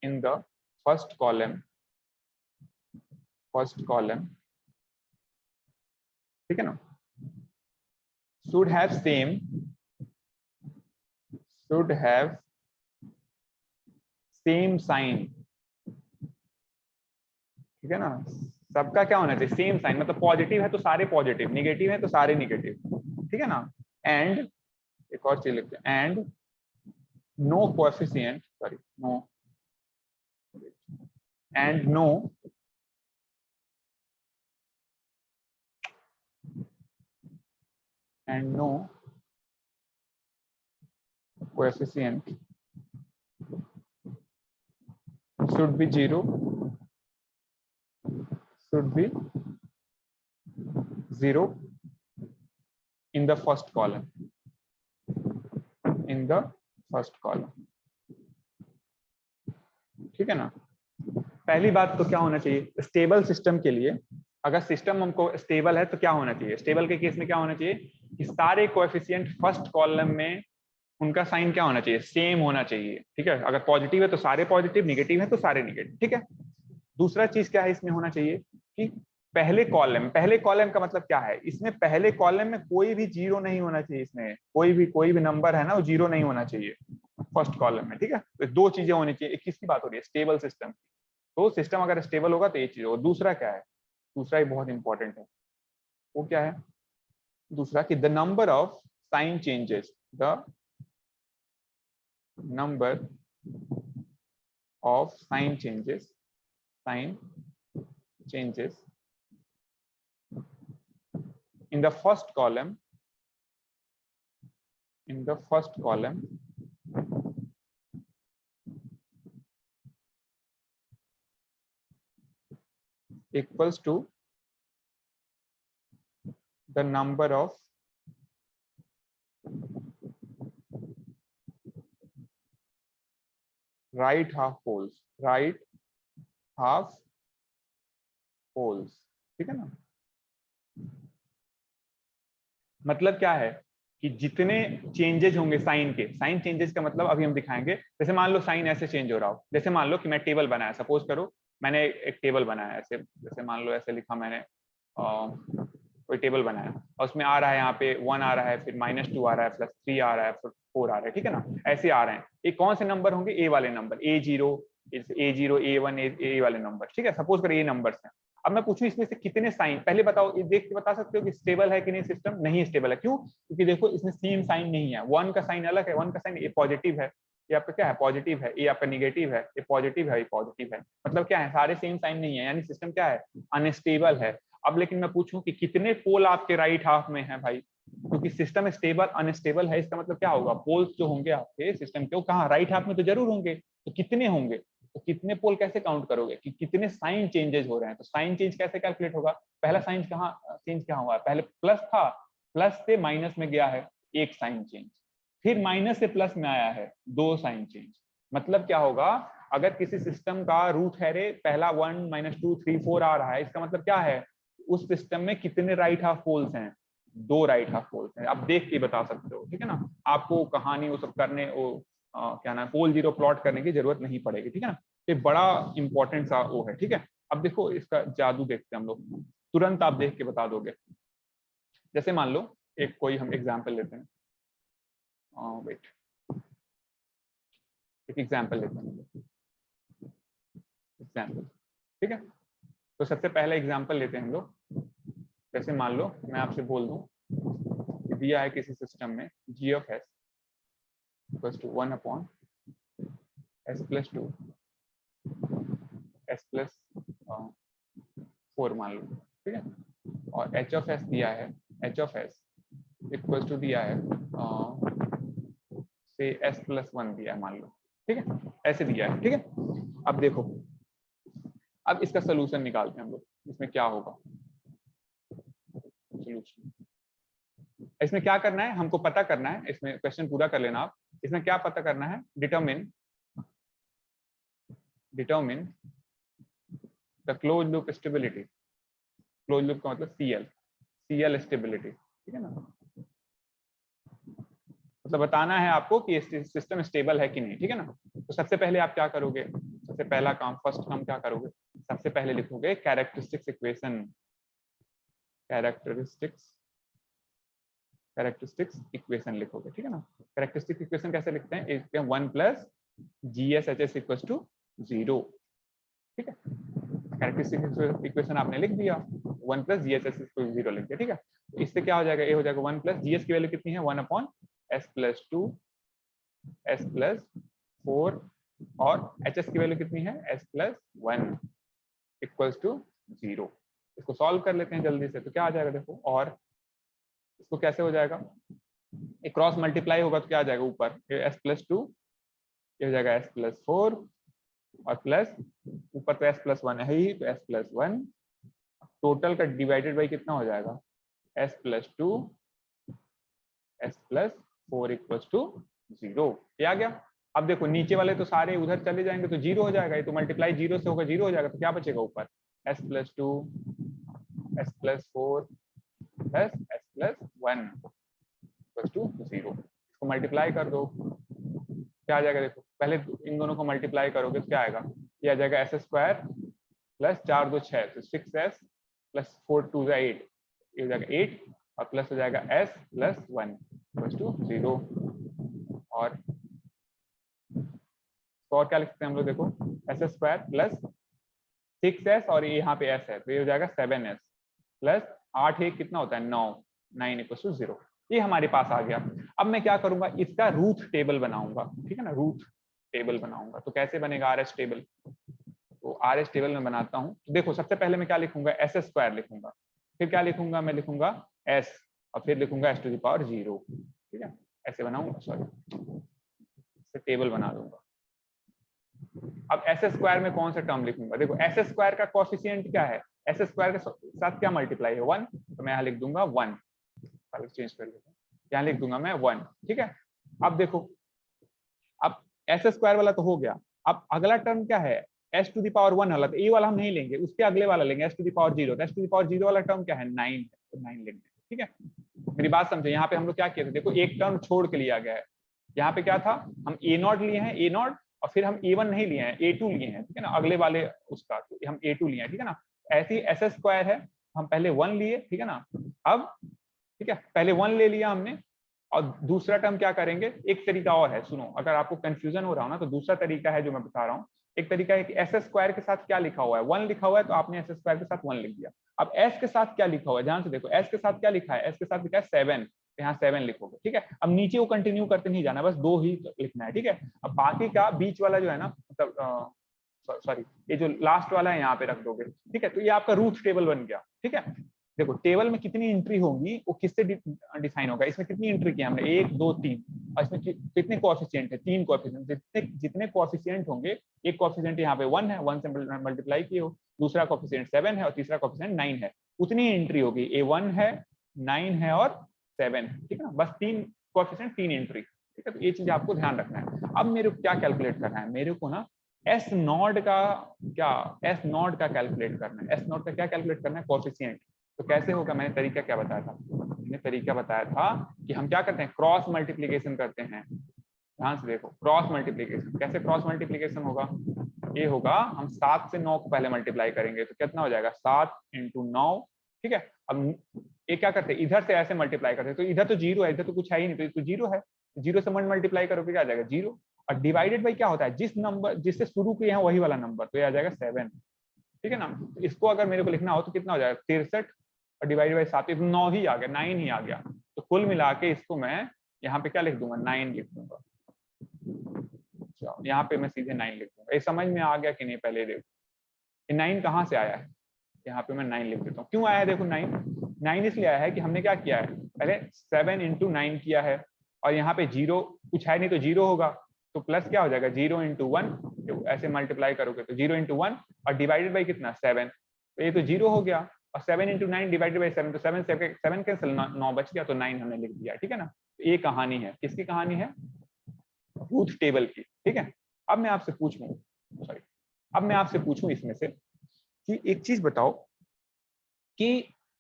in the first column, ठीक है ना, should have same sign, ठीक है ना। सबका क्या होना चाहिए, सेम साइन, मतलब पॉजिटिव है तो सारे पॉजिटिव, निगेटिव है तो सारे निगेटिव, ठीक है ना। एंड एक और चीज लिखते हैं, and no coefficient, sorry no, and no coefficient should be zero, should be zero in the first column, in the first column, ठीक है ना। पहली बात तो क्या होना चाहिए, स्टेबल सिस्टम के लिए, अगर सिस्टम हमको स्टेबल है तो क्या होना चाहिए, स्टेबल के केस में क्या होना चाहिए कि सारे कोएफिशिएंट फर्स्ट कॉलम में उनका साइन क्या होना चाहिए, सेम होना चाहिए, ठीक है। अगर पॉजिटिव है तो सारे पॉजिटिव, निगेटिव है तो सारे निगेटिव, ठीक है। दूसरा चीज क्या है इसमें होना चाहिए कि पहले कॉलम का मतलब क्या है, इसमें पहले कॉलम में कोई भी जीरो नहीं होना चाहिए, इसमें कोई भी नंबर है ना वो जीरो नहीं होना चाहिए फर्स्ट कॉलम में, ठीक है। तो दो चीजें होनी चाहिए, किसकी बात हो रही है, स्टेबल सिस्टम। तो सिस्टम अगर स्टेबल होगा तो ये चीज होगा। दूसरा क्या है, दूसरा ही बहुत इंपॉर्टेंट है, वो क्या है, दूसरा कि the number of sine changes, the number of sine changes in the first column, equals to the number of right half poles, ठीक है ना। मतलब क्या है कि जितने चेंजेज होंगे साइन के, साइन चेंजेस का मतलब अभी हम दिखाएंगे। जैसे मान लो साइन ऐसे चेंज हो रहा हो, जैसे मान लो कि मैं टेबल बनाया, सपोज करो मैंने एक टेबल बनाया ऐसे, जैसे मान लो ऐसे लिखा मैंने, कोई टेबल बनाया और उसमें आ रहा है यहाँ पे 1 आ रहा है, फिर -2 आ रहा है, +3 आ रहा है, फिर 4 आ रहा है, ठीक है ना, ऐसे आ रहे हैं। ये कौन से नंबर होंगे? ए वाले नंबर, A0, A1, ए वाले नंबर, ठीक है, सपोज करो ये नंबर्स हैं। अब मैं पूछूं इसमें से कितने साइन, पहले बताओ, ये देख के बता सकते हो कि स्टेबल है कि नहीं सिस्टम? नहीं स्टेबल है। क्यों? क्योंकि देखो इसमें सेम साइन नहीं है, 1 का साइन अलग है, 1 का साइन ए पॉजिटिव है, ये आपका क्या है? पॉजिटिव है, ये आपका निगेटिव है, ये पॉजिटिव है, ये पॉजिटिव है, मतलब क्या है? सारे सेम साइन नहीं है, यानी सिस्टम क्या है? अनस्टेबल है। अब लेकिन मैं पूछूं कि कितने पोल आपके राइट हाफ में है भाई, क्योंकि सिस्टम स्टेबल अनस्टेबल है, इसका मतलब क्या होगा? पोल्स जो होंगे आपके सिस्टम के वो कहाँ? राइट हाफ में तो जरूर होंगे, तो कितने होंगे? तो कितने पोल कैसे काउंट करोगे कि कितने साइन चेंजेस हो रहे हैं? तो साइन चेंज कैसे कैलकुलेट होगा? पहला साइन कहाँ चेंज क्या हुआ? पहले प्लस था, प्लस से माइनस में गया है, एक साइन चेंज, फिर माइनस से प्लस में आया है, 2 साइन चेंज। मतलब क्या होगा? अगर किसी सिस्टम का रूट है रे पहला 1 -2 3 4 आ रहा है, इसका मतलब क्या है? उस सिस्टम में कितने राइट हाफ पोल्स हैं? 2 राइट हाफ पोल्स हैं। आप देख के बता सकते हो, ठीक है ना, आपको कहानी वो सब करने, वो क्या नाम, पोल जीरो प्लॉट करने की जरूरत नहीं पड़ेगी, ठीक है ना। ये बड़ा इंपॉर्टेंट सा वो है, ठीक है। अब देखो इसका जादू देखते हैं हम लोग, तुरंत आप देख के बता दोगे। जैसे मान लो एक कोई हम एग्जाम्पल लेते हैं, वेट, एक एग्जाम्पल लेते हैं, एग्जाम्पल, ठीक है। तो सबसे पहले एग्जाम्पल लेते हैं हम लोग। जैसे मान लो मैं आपसे बोल दूं, दिया है किसी सिस्टम में g of s equals to 1 upon s plus 2 s plus 4 मान लो, ठीक है। और h of s दिया है, h of s equals to दिया है से s प्लस 1 दिया है मान लो, ठीक है, ऐसे दिया है, ठीक है। अब देखो, अब इसका सोल्यूशन निकालते हैं हम लोग, इसमें क्या होगा सोल्यूशन। इसमें क्या करना है हमको पता करना है, इसमें क्वेश्चन पूरा कर लेना आप। इसमें क्या पता करना है? Determine the close loop stability. Close loop का मतलब CL स्टेबिलिटी, ठीक है ना। मतलब बताना है आपको कि सिस्टम स्टेबल है कि नहीं, ठीक है ना। तो सबसे पहले आप क्या करोगे? सबसे पहला काम, फर्स्ट काम क्या करोगे? सबसे पहले लिखोगे कैरेक्टरिस्टिक्स इक्वेशन, कैरेक्टरिस्टिक्स इक्वेशन लिखोगे, ठीक है ना। कैरेक्टरिस्टिक इक्वेशन कैसे लिखते हैं? 1 प्लस GSHS इक्वल्स टू 0, ठीक है। कैरेक्टरिस्टिक इक्वेशन आपने लिख दिया, 1 प्लस GSHS इक्वल 0 लिख दिया, ठीक है। तो इससे क्या हो जाएगा? ये हो जाएगा 1 प्लस GS की वैल्यू कितनी है? 1 upon S plus 2 S plus 4 और HS की वैल्यू कितनी है? S plus 1 equals to 0। इसको सॉल्व कर लेते हैं जल्दी से, तो क्या आ जाएगा देखो, और इसको कैसे हो जाएगा? एक क्रॉस मल्टीप्लाई होगा तो क्या आ जाएगा ऊपर? S प्लस 2, ये हो जाएगा S प्लस 4 और प्लस ऊपर तो S प्लस 1 है ही, तो S प्लस 1 टोटल का डिवाइडेड बाई कितना हो जाएगा? S plus 2 S plus 4 equals to 0। ये आ गया। अब देखो नीचे वाले तो सारे उधर चले जाएंगे तो 0 हो जाएगा, ये तो मल्टीप्लाई 0 से होगा, 0 हो जाएगा, तो क्या बचेगा ऊपर? S plus 2 S plus 4 plus S plus 1 equals to 0। इसको मल्टीप्लाई कर दो, क्या आ जाएगा देखो, पहले इन दोनों को मल्टीप्लाई करोगे तो क्या आएगा? ये आ जाएगा S स्क्वायर प्लस 4 2 6, तो 6S प्लस 4 2 8, ये हो जाएगा 8 और प्लस हो जाएगा S प्लस 1 इक्वल्स टू 0। और क्या लिखते हैं हम लोग देखो, S स्क्वायर प्लस 6S और ये यहाँ पे S है, तो ये हो जाएगा 7S प्लस 8 1 कितना होता है? 9 इक्वल्स टू 0। ये हमारे पास आ गया। अब मैं क्या करूंगा? इसका रूट टेबल बनाऊंगा, ठीक है ना, रूट टेबल बनाऊंगा। तो कैसे बनेगा RS टेबल? तो RS टेबल में बनाता हूँ। तो देखो सबसे पहले मैं क्या लिखूंगा? S स्क्वायर लिखूंगा, फिर क्या लिखूंगा? मैं लिखूंगा S और फिर लिखूंगा S टू द पावर 0, ठीक है, ऐसे बनाऊंगा, सॉरी टेबल बना दूंगा। अब एस स्क्वायर में कौन सा टर्म लिखूंगा? देखो एस स्क्वायर का कोएफिशिएंट क्या है? एस स्क्वायर के साथ क्या मल्टीप्लाई है? 1, तो मैं यहाँ लिख दूंगा 1, चेंज कर लेता हूँ, यहाँ लिख दूंगा मैं 1, ठीक है। अब देखो, अब एस स्क्वायर वाला तो हो गया, अब अगला टर्म क्या है? एस टू द पावर 1 वाला, तो ये वाला हम नहीं लेंगे, उसके अगले वाला लेंगे, एस टू द पावर 0। तो एस टू द पावर 0 वाला टर्म क्या है? 9 है, तो 9 लेंगे, ठीक है, मेरी बात समझे। यहाँ पे हम लोग क्या किए थे, देखो एक टर्म छोड़ के लिया गया है। यहाँ पे क्या था, हम A0 लिए हैं, A0, और फिर हम A1 नहीं लिए हैं, A2 लिए हैं, ठीक है ना, अगले वाले उसका हम A2 लिए हैं, ठीक है ना। ऐसे ही SS स्क्वायर है, हम पहले 1 लिए, ठीक है ना। अब ठीक है, पहले 1 ले लिया हमने, और दूसरा टर्म क्या करेंगे, एक तरीका और है, सुनो, अगर आपको कंफ्यूजन हो रहा हो ना, तो दूसरा तरीका है जो मैं बता रहा हूँ। एक तरीका है कि एस स्क्वायर के साथ क्या लिखा हुआ है, 1 लिखा हुआ है, तो आपने एस स्क्वायर के साथ 1 लिख दिया। अब एस के साथ क्या लिखा हुआ है, ध्यान से देखो, एस के साथ क्या लिखा है, एस के साथ लिखा है 7, यहाँ 7 लिखोगे, ठीक है। अब नीचे वो कंटिन्यू करते नहीं जाना, बस 2 ही लिखना है, ठीक है। अब बाकी का बीच वाला जो है ना, मतलब सॉरी, ये जो लास्ट वाला है यहाँ पे रख दोगे, ठीक है। तो ये आपका रूट टेबल बन गया, ठीक है। देखो टेबल में कितनी एंट्री होगी वो किससे डिफाइन होगा, इसमें कितनी एंट्री की हमने, 1 2 3, और इसमें कितने कोएफिशिएंट है, 3 कोएफिशिएंट। जितने जितने कोएफिशिएंट होंगे, एक कोएफिशिएंट यहाँ पे 1 है, 1 से मल्टीप्लाई किए हो, दूसरा कोएफिशिएंट 7 है, और तीसरा कोएफिशिएंट 9 है, उतनी एंट्री होगी। A1 है, 9 है और 7, ठीक है ना, बस 3 कोएफिशिएंट 3 एंट्री, ठीक है। तो ये चीज आपको ध्यान रखना है। अब मेरे को क्या कैलकुलेट करना है, मेरे को ना एस नॉट का कैलकुलेट करना है। एस नॉट का क्या कैलकुलेट करना है, कोएफिशिएंट। तो कैसे होगा, मैंने तरीका क्या बताया था, मैंने तरीका बताया था कि हम क्या करते हैं, क्रॉस मल्टीप्लीकेशन करते हैं। ध्यान से देखो, क्रॉस मल्टीप्लीकेशन कैसे, क्रॉस मल्टीप्लीकेशन होगा, ये होगा, हम 7 से 9 को पहले मल्टीप्लाई करेंगे, तो कितना हो जाएगा, 7 × 9, ठीक है। अब ये क्या करते हैं, इधर से ऐसे मल्टीप्लाई करते हैं, तो इधर तो 0 है, इधर तो कुछ है ही नहीं, तो 0 है, 0 से मल्टीप्लाई करोगे क्या आ जाएगा, 0। और डिवाइडेड बाई क्या होता है, जिस नंबर जिससे शुरू किए हैं वही वाला नंबर, तो ये आ जाएगा 7, ठीक है ना। तो इसको अगर मेरे को लिखना हो तो कितना हो जाएगा, 63, और डिवाइड बाई 7, 9 ही आ गया, 9 ही आ गया। तो कुल मिला के इसको मैं यहाँ पे क्या लिख दूंगा, 9 लिख दूंगा। यहाँ पे मैं सीधे 9 लिख दूंगा। ये समझ में आ गया कि नहीं, पहले देखो ये 9 कहाँ से आया है, यहाँ पे मैं 9 लिख देता हूँ। क्यों आया है, देखो 9 इसलिए आया है कि हमने क्या किया है, पहले 7 × 9 किया है, और यहाँ पे 0 कुछ है नहीं, तो 0 होगा, तो प्लस क्या हो जाएगा, 0 × 1, ऐसे मल्टीप्लाई करोगे तो 0 × 1, और डिवाइडेड बाई कितना, 7, तो ये तो 0 हो गया, और 7 × 9 डिवाइडेड बाई 7, तो 7 कैंसिल, 9 बच गया, तो 9 हमने लिख दिया, ठीक है ना। तो ये कहानी है, किसकी कहानी है, रूट टेबल की, ठीक है। अब मैं आपसे पूछूं इसमें से कि एक चीज बताओ कि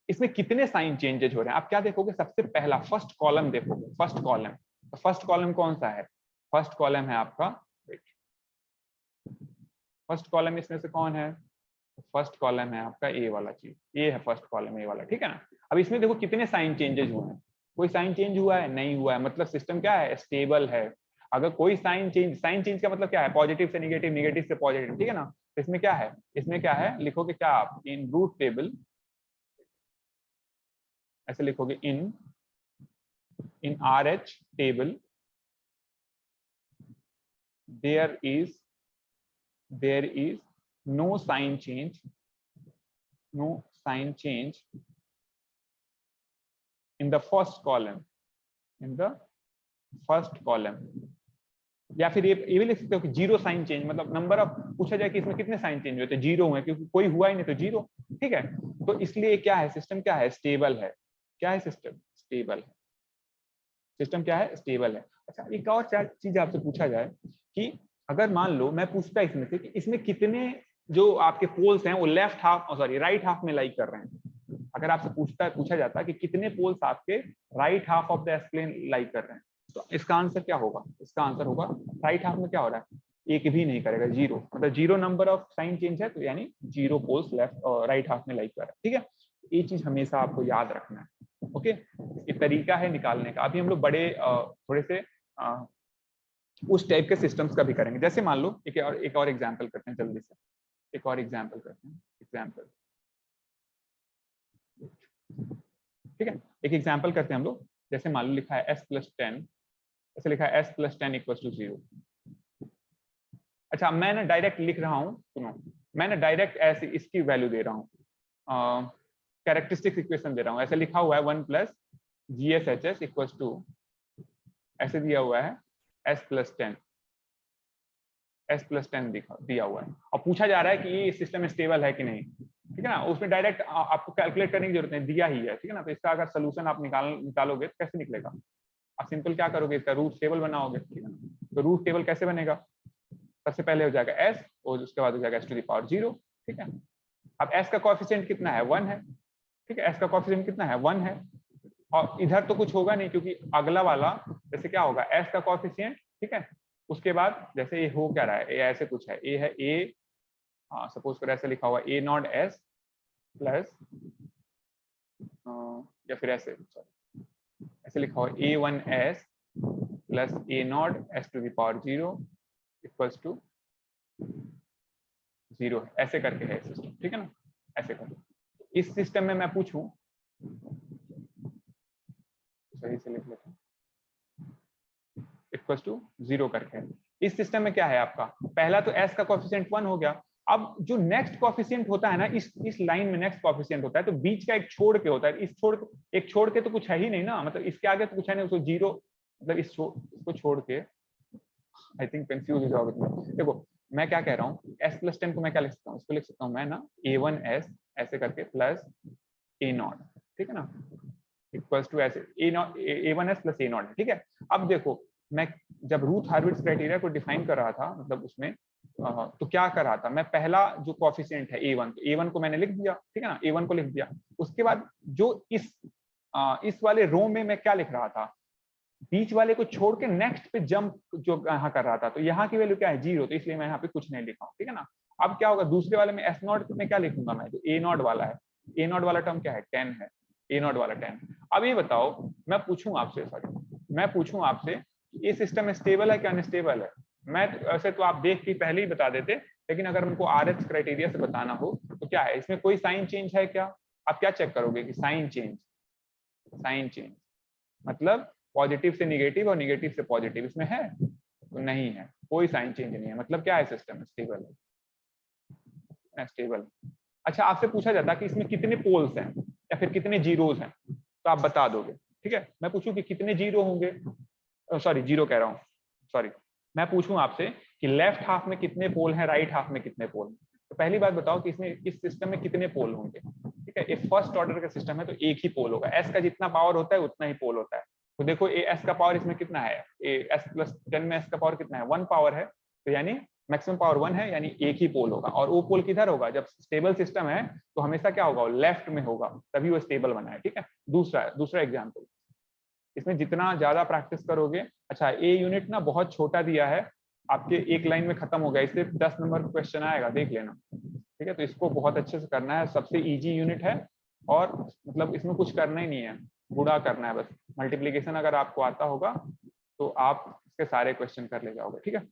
इसमें कितने साइन चेंजेज हो रहे हैं। आप क्या देखोगे, सबसे पहला फर्स्ट कॉलम देखोगे, फर्स्ट कॉलम, तो फर्स्ट कॉलम कौन सा है, फर्स्ट कॉलम है आपका, फर्स्ट कॉलम इसमें से कौन है, फर्स्ट कॉलम है आपका ए वाला चीज, ये है फर्स्ट कॉलम ए वाला, ठीक है ना। अब इसमें देखो कितने साइन चेंजेज हुए हैं, कोई साइन चेंज हुआ है, नहीं हुआ है, मतलब सिस्टम क्या है, स्टेबल है। अगर कोई साइन चेंज का मतलब क्या है, पॉजिटिव से निगेटिव, निगेटिव से पॉजिटिव, ठीक है ना। तो इसमें क्या है, लिखोगे क्या आप, इन रूट टेबल, ऐसे लिखोगे, इन RH table there is no sign change in the first column, या फिर ये भी लिख सकते हो कि 0 साइन चेंज, मतलब नंबर ऑफ, पूछा जाए कि इसमें कितने साइन चेंज हुए, तो 0 हुए, क्योंकि कोई हुआ ही नहीं, तो 0, ठीक है। तो इसलिए क्या है, सिस्टम क्या है, स्टेबल है। क्या है, सिस्टम स्टेबल है, सिस्टम क्या है, स्टेबल है। अच्छा, एक और चीज आपसे पूछा जाए कि अगर मान लो मैं पूछता इसमें से कि इसमें कितने जो आपके पोल्स हैं वो left half, sorry right half में लाई कर रहे हैं। अगर आपसे पूछा जाता है कि कितने पोल्स आपके right half of the S plane lie कर रहे हैं, तो इसका आंसर क्या होगा, इसका आंसर होगा राइट हाफ में क्या हो रहा है, एक भी नहीं करेगा, 0, मतलब 0 नंबर ऑफ साइन चेंज है, तो यानी 0 पोल्स लेफ्ट और राइट हाफ में लाई कर रहा है, ठीक है। ये चीज हमेशा आपको याद रखना है, ओके। ये तरीका है निकालने का। अभी हम लोग बड़े थोड़े से उस टाइप के सिस्टम्स का भी करेंगे। जैसे मान लो एक और एग्जांपल करते हैं, जल्दी से एक और एग्जांपल करते हैं, ठीक है। एक एग्जांपल करते हैं हम लोग, जैसे मान लो लिखा है s+10, ऐसे लिखा है s+10 = 0। अच्छा, मैं ना डायरेक्ट लिख रहा हूँ, सुनो, मैं ना डायरेक्ट ऐसे इसकी वैल्यू दे रहा हूँ, कैरेक्टरिस्टिक्स इक्वेशन दे रहा हूँ। ऐसे लिखा हुआ है 1 + GSHS = ऐसे दिया हुआ है s+10 दिया हुआ है, और पूछा जा रहा है कि ये सिस्टम स्टेबल है कि नहीं, ठीक है ना। उसमें डायरेक्ट आपको कैलकुलेट करने की जरूरत नहीं, दिया ही है, ठीक है ना। तो इसका अगर सोल्यूशन आप निकालोगे तो कैसे निकलेगा, आप सिंपल क्या करोगे, इसका रूट टेबल बनाओगे, ठीक है ना। तो रूट टेबल कैसे बनेगा, सबसे पहले हो जाएगा s, और उसके बाद हो जाएगा s⁴0, ठीक है। अब s का कोएफिशिएंट कितना है, 1 है, ठीक है, s का कोएफिशिएंट कितना है, 1 है, और इधर तो कुछ होगा नहीं क्योंकि अगला वाला जैसे क्या होगा एस का कॉफिशिएंट, ठीक है। उसके बाद जैसे ये हो क्या रहा है, ए ऐसे कुछ है, ए है ए, सपोज कर ऐसे लिखा हुआ ए नॉट एस प्लस, या फिर ऐसे ऐसे लिखा हुआ A one S plus A naught S to the power 0 equals to 0 है, ऐसे करके है सिस्टम, ठीक है ना, ऐसे करके। इस सिस्टम में मैं पूछूं, सही से लिख लेता हूं, इक्वल्स टू 0 करके है। इस सिस्टम में क्या है आपका, पहला तो s का कोएफिशिएंट 1 हो गया। अब जो नेक्स्ट कोएफिशिएंट होता है ना, इस लाइन में नेक्स्ट कोएफिशिएंट होता है, तो बीच का एक छोड़ के होता है, एक छोड़ के तो कुछ है ही नहीं ना, मतलब इसके आगे तो कुछ है नहीं, उसको 0 मतलब इसको छोड़ के, आई थिंक कंफ्यूज हो जाओगे। देखो मैं क्या कह रहा हूँ, s प्लस 10 को मैं क्या लिख सकता हूँ, इसको लिख सकता हूँ मैं ना a1s ऐसे करके प्लस a0, ठीक है ना, इक्वल्स टू ऐसे a1s प्लस a0, ठीक है। अब देखो मैं जब रूथ हार्विट्ज क्राइटेरिया को डिफाइन कर रहा था, मतलब उसमें तो क्या कर रहा था मैं, पहला जो कोएफिशिएंट है a1, तो a1 को मैंने लिख दिया, ठीक है ना, a1 को लिख दिया। उसके बाद जो इस वाले रो में मैं क्या लिख रहा था, बीच वाले को छोड़ के नेक्स्ट पे जंप जो यहाँ कर रहा था, तो यहाँ की वैल्यू क्या है 0, तो इसलिए मैं यहाँ पे कुछ नहीं लिखा हूँ, ठीक है ना। अब क्या होगा दूसरे वाले में एस नॉट में क्या लिखूंगा मैं, जो ए नॉट वाला है, ए नॉट वाला टर्म क्या है 10 है, ए नॉट वाला 10। अब ये बताओ मैं पूछूं आपसे, मैं पूछूं आपसे ये सिस्टम स्टेबल है क्या अनस्टेबल है। मैं ऐसे तो आप देख के पहले ही बता देते, लेकिन अगर हमको आरएच क्राइटेरिया से बताना हो तो क्या है, इसमें कोई साइन चेंज है क्या, आप क्या चेक करोगे कि साइन चेंज मतलब पॉजिटिव से निगेटिव और निगेटिव से पॉजिटिव इसमें है, तो नहीं है, कोई साइन चेंज नहीं है, मतलब क्या है सिस्टम स्टेबल है, स्टेबल। अच्छा आपसे पूछा जाता है कि इसमें कितने पोल्स हैं या फिर कितने जीरोस हैं, तो आप बता दोगे, ठीक है। मैं पूछूं कि कितने जीरो होंगे, सॉरी जीरो कह रहा हूँ, सॉरी, मैं पूछूं आपसे कि लेफ्ट हाफ में कितने पोल हैं, राइट हाफ में कितने पोल हैं, तो पहली बात बताओ कि इसमें इस सिस्टम में कितने पोल होंगे, ठीक है। ये फर्स्ट ऑर्डर का सिस्टम है तो एक ही पोल होगा, एस का जितना पावर होता है उतना ही पोल होता है। तो देखो ए एस का पावर इसमें कितना है, एस प्लस 10 में एस का पावर कितना है 1 पावर है, तो यानी मैक्सिमम पावर 1 है, यानी एक ही पोल होगा। और वो पोल किधर होगा, जब स्टेबल सिस्टम है तो हमेशा क्या होगा, लेफ्ट में होगा, तभी वो स्टेबल बना है, ठीक है। दूसरा एग्जाम्पल, इसमें जितना ज्यादा प्रैक्टिस करोगे, अच्छा ए यूनिट ना बहुत छोटा दिया है, आपके एक लाइन में खत्म हो गया, इससे 10 नंबर का क्वेश्चन आएगा, देख लेना, ठीक है। तो इसको बहुत अच्छे से करना है, सबसे इजी यूनिट है, और मतलब इसमें कुछ करना ही नहीं है, गुणा करना है बस, मल्टीप्लीकेशन अगर आपको आता होगा तो आप इसके सारे क्वेश्चन कर ले जाओगे, ठीक है।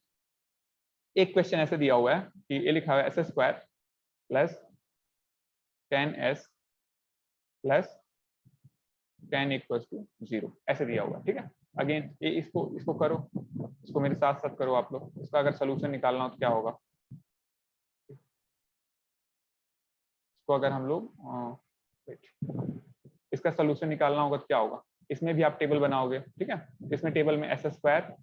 एक क्वेश्चन ऐसे दिया हुआ है कि ये लिखा हुआ है S square plus 10s plus 10 equals to 0, ऐसे दिया हुआ है, ठीक है। अगेन ये इसको करो, इसको मेरे साथ साथ करो आप लोग, इसका अगर सोल्यूशन निकालना हो तो क्या होगा, इसको अगर हम लोग इसका सोल्यूशन निकालना होगा तो क्या होगा, इसमें भी आप टेबल बनाओगे, ठीक है। इसमें टेबल में S square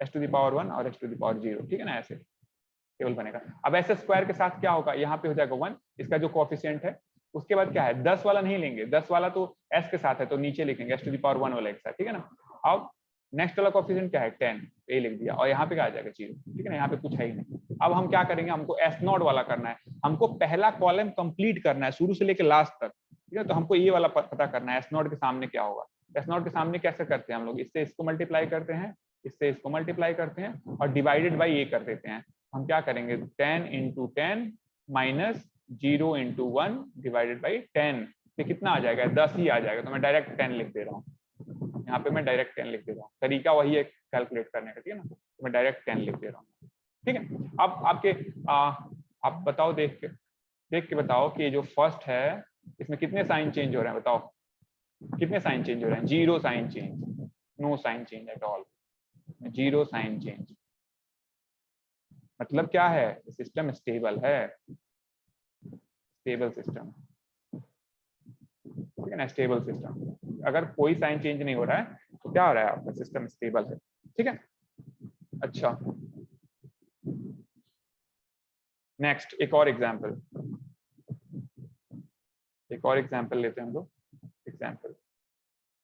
S to the power 1 और एस टू द पावर 0, ठीक है ना, ऐसे टेबल बनेगा। अब एस स्क्वायर के साथ क्या होगा, यहाँ पे हो जाएगा 1, इसका जो कोएफिशिएंट है। उसके बाद क्या है, 10 वाला नहीं लेंगे, 10 वाला तो एस के साथ है तो नीचे लिखेंगे एस टू द पावर 1 वाला एक साथ, ठीक है ना। अब नेक्स्ट वाला कोएफिशिएंट क्या है 10, ए लिख दिया, और यहाँ पे क्या आ जाएगा 0, ठीक है ना, यहाँ पे कुछ है ही नहीं। अब हम क्या करेंगे, हमको एस नॉट वाला करना है, हमको पहला कॉलम कंप्लीट करना है शुरू से लेकर लास्ट तक, ठीक है। तो हमको ये वाला पता करना है एस नॉट के सामने क्या होगा। एस नॉट के सामने कैसे करते हैं हम लोग, इससे इसको मल्टीप्लाई करते हैं, इससे इसको मल्टीप्लाई करते हैं और डिवाइडेड बाई ये कर देते हैं। हम क्या करेंगे 10 into 10 minus 0 into 1 divided by 10, ये कितना आ जाएगा 10 ही आ जाएगा, तो मैं डायरेक्ट 10 लिख दे रहा हूँ, यहाँ पे मैं डायरेक्ट 10 लिख दे रहा हूँ, तरीका वही है कैलकुलेट करने का, ठीक है ना, तो मैं डायरेक्ट 10 लिख दे रहा हूँ, ठीक है। अब आपके आप बताओ, देख के बताओ कि जो फर्स्ट है इसमें कितने साइन चेंज हो रहे हैं, बताओ कितने साइन चेंज हो रहे हैं, 0 sign change, no sign change at all, 0 sign change, मतलब क्या है, सिस्टम स्टेबल है, स्टेबल सिस्टम, ठीक है ना, स्टेबल सिस्टम। अगर कोई साइन चेंज नहीं हो रहा है तो क्या हो रहा है, आपका सिस्टम स्टेबल है, ठीक है। अच्छा नेक्स्ट एक और एग्जांपल लेते हैं हम लोग। एग्जांपल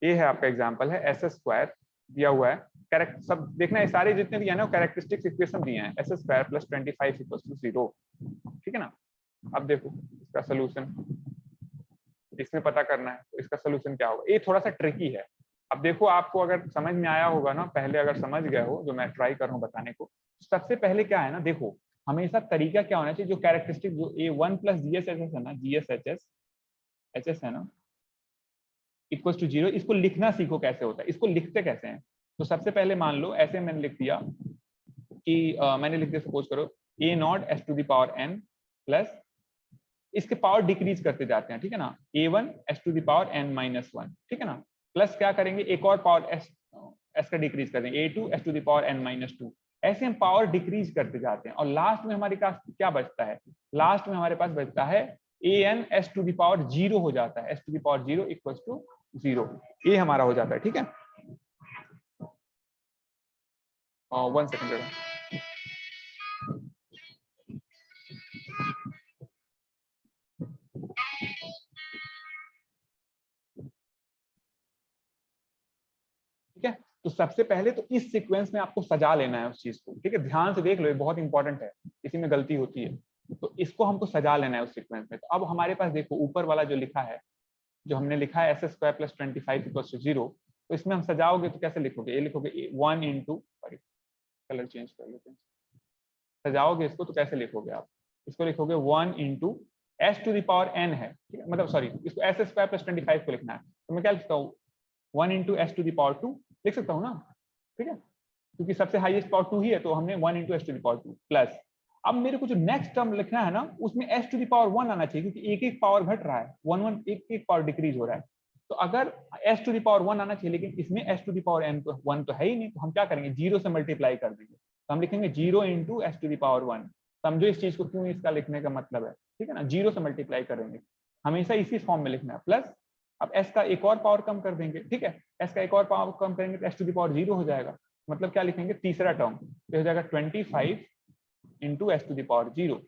ये है आपका एग्जांपल है एस स्क्वायर दिया हुआ है, करेक्ट सब देखना है, सारे जितने भी है ना कैरेक्टरिस्टिक्स इक्वेशन दिए हैं, S square plus 25 equals to 0, ठीक है ना। अब देखो इसका सोल्यूशन, इसमें पता करना है, तो इसका सोल्यूशन क्या होगा। ये थोड़ा सा ट्रिकी है। अब देखो, आपको अगर समझ में आया होगा ना, पहले अगर समझ गए हो, जो मैं ट्राई कर रहा हूँ बताने को, सबसे पहले क्या है ना, देखो हमेशा तरीका क्या होना चाहिए, जो कैरेक्टरिस्टिक जो A1 प्लस GSHS है ना, GSHS है ना, इक्वल टू 0, इसको लिखना सीखो कैसे होता है, इसको लिखते कैसे हैं। तो सबसे पहले मान लो ऐसे मैंने लिख दिया कि मैंने लिख दिया, सपोज करो A0 S to the power n plus, इसके पावर डिक्रीज करते जाते हैं, ठीक है ना, A1 S to the power n minus 1, ठीक है ना, प्लस क्या करेंगे, एक और पावर S का डिक्रीज कर देंगे, A2 S to the power n minus 2। ऐसे हम पावर डिक्रीज करते जाते हैं, और लास्ट में हमारे पास क्या बचता है, लास्ट में हमारे पास बचता है an S to the power 0 हो जाता है, S to the power 0 equal to 0, ये हमारा हो जाता है, ठीक है। 1 सेकंड, ठीक है। तो सबसे पहले तो इस सीक्वेंस में आपको सजा लेना है उस चीज को, ठीक है, ध्यान से देख लो, ये बहुत इंपॉर्टेंट है, इसी में गलती होती है। तो इसको हमको सजा लेना है उस सीक्वेंस में। तो अब हमारे पास देखो ऊपर वाला जो लिखा है, जो हमने लिखा है SS square plus 25 equals to 0, तो इसमें हम सजाओगे तो कैसे लिखोगे, ये लिखोगे 1 इंटू, सॉरी कलर चेंज कर लेते हैं, सजाओगे इसको तो कैसे लिखोगे आप, इसको लिखोगे 1 into S to the power n है, ठीक है, मतलब सॉरी, इसको SS स्क्वायर प्लस 25 को लिखना है, तो मैं क्या लिखता हूँ 1 into S to the power 2 लिख सकता हूँ ना, ठीक है, क्योंकि सबसे हाईएस्ट पावर 2 ही है, तो हमने 1 into S to the power 2 plus, अब मेरे को जो नेक्स्ट टर्म लिखना है ना, उसमें S टू द पावर 1 आना चाहिए, क्योंकि एक एक पावर घट रहा है, 1 1 एक एक पावर डिक्रीज हो रहा है। तो अगर S टू द पावर 1 आना चाहिए, लेकिन इसमें S to the power n तो 1 तो है ही नहीं, तो हम क्या करेंगे, 0 से मल्टीप्लाई कर देंगे, तो हम लिखेंगे 0 into S to the power 1। समझो इस चीज को क्यों इसका लिखने का मतलब है, ठीक है ना, 0 से मल्टीप्लाई करेंगे, हमेशा इसी फॉर्म में लिखना है, प्लस अब S का एक और पावर कम कर देंगे, ठीक है, S का एक और पावर कम करेंगे तो S टू द पावर 0 हो जाएगा, मतलब क्या लिखेंगे, तीसरा टर्म, तो हो जाएगा 25 into S to the power 0।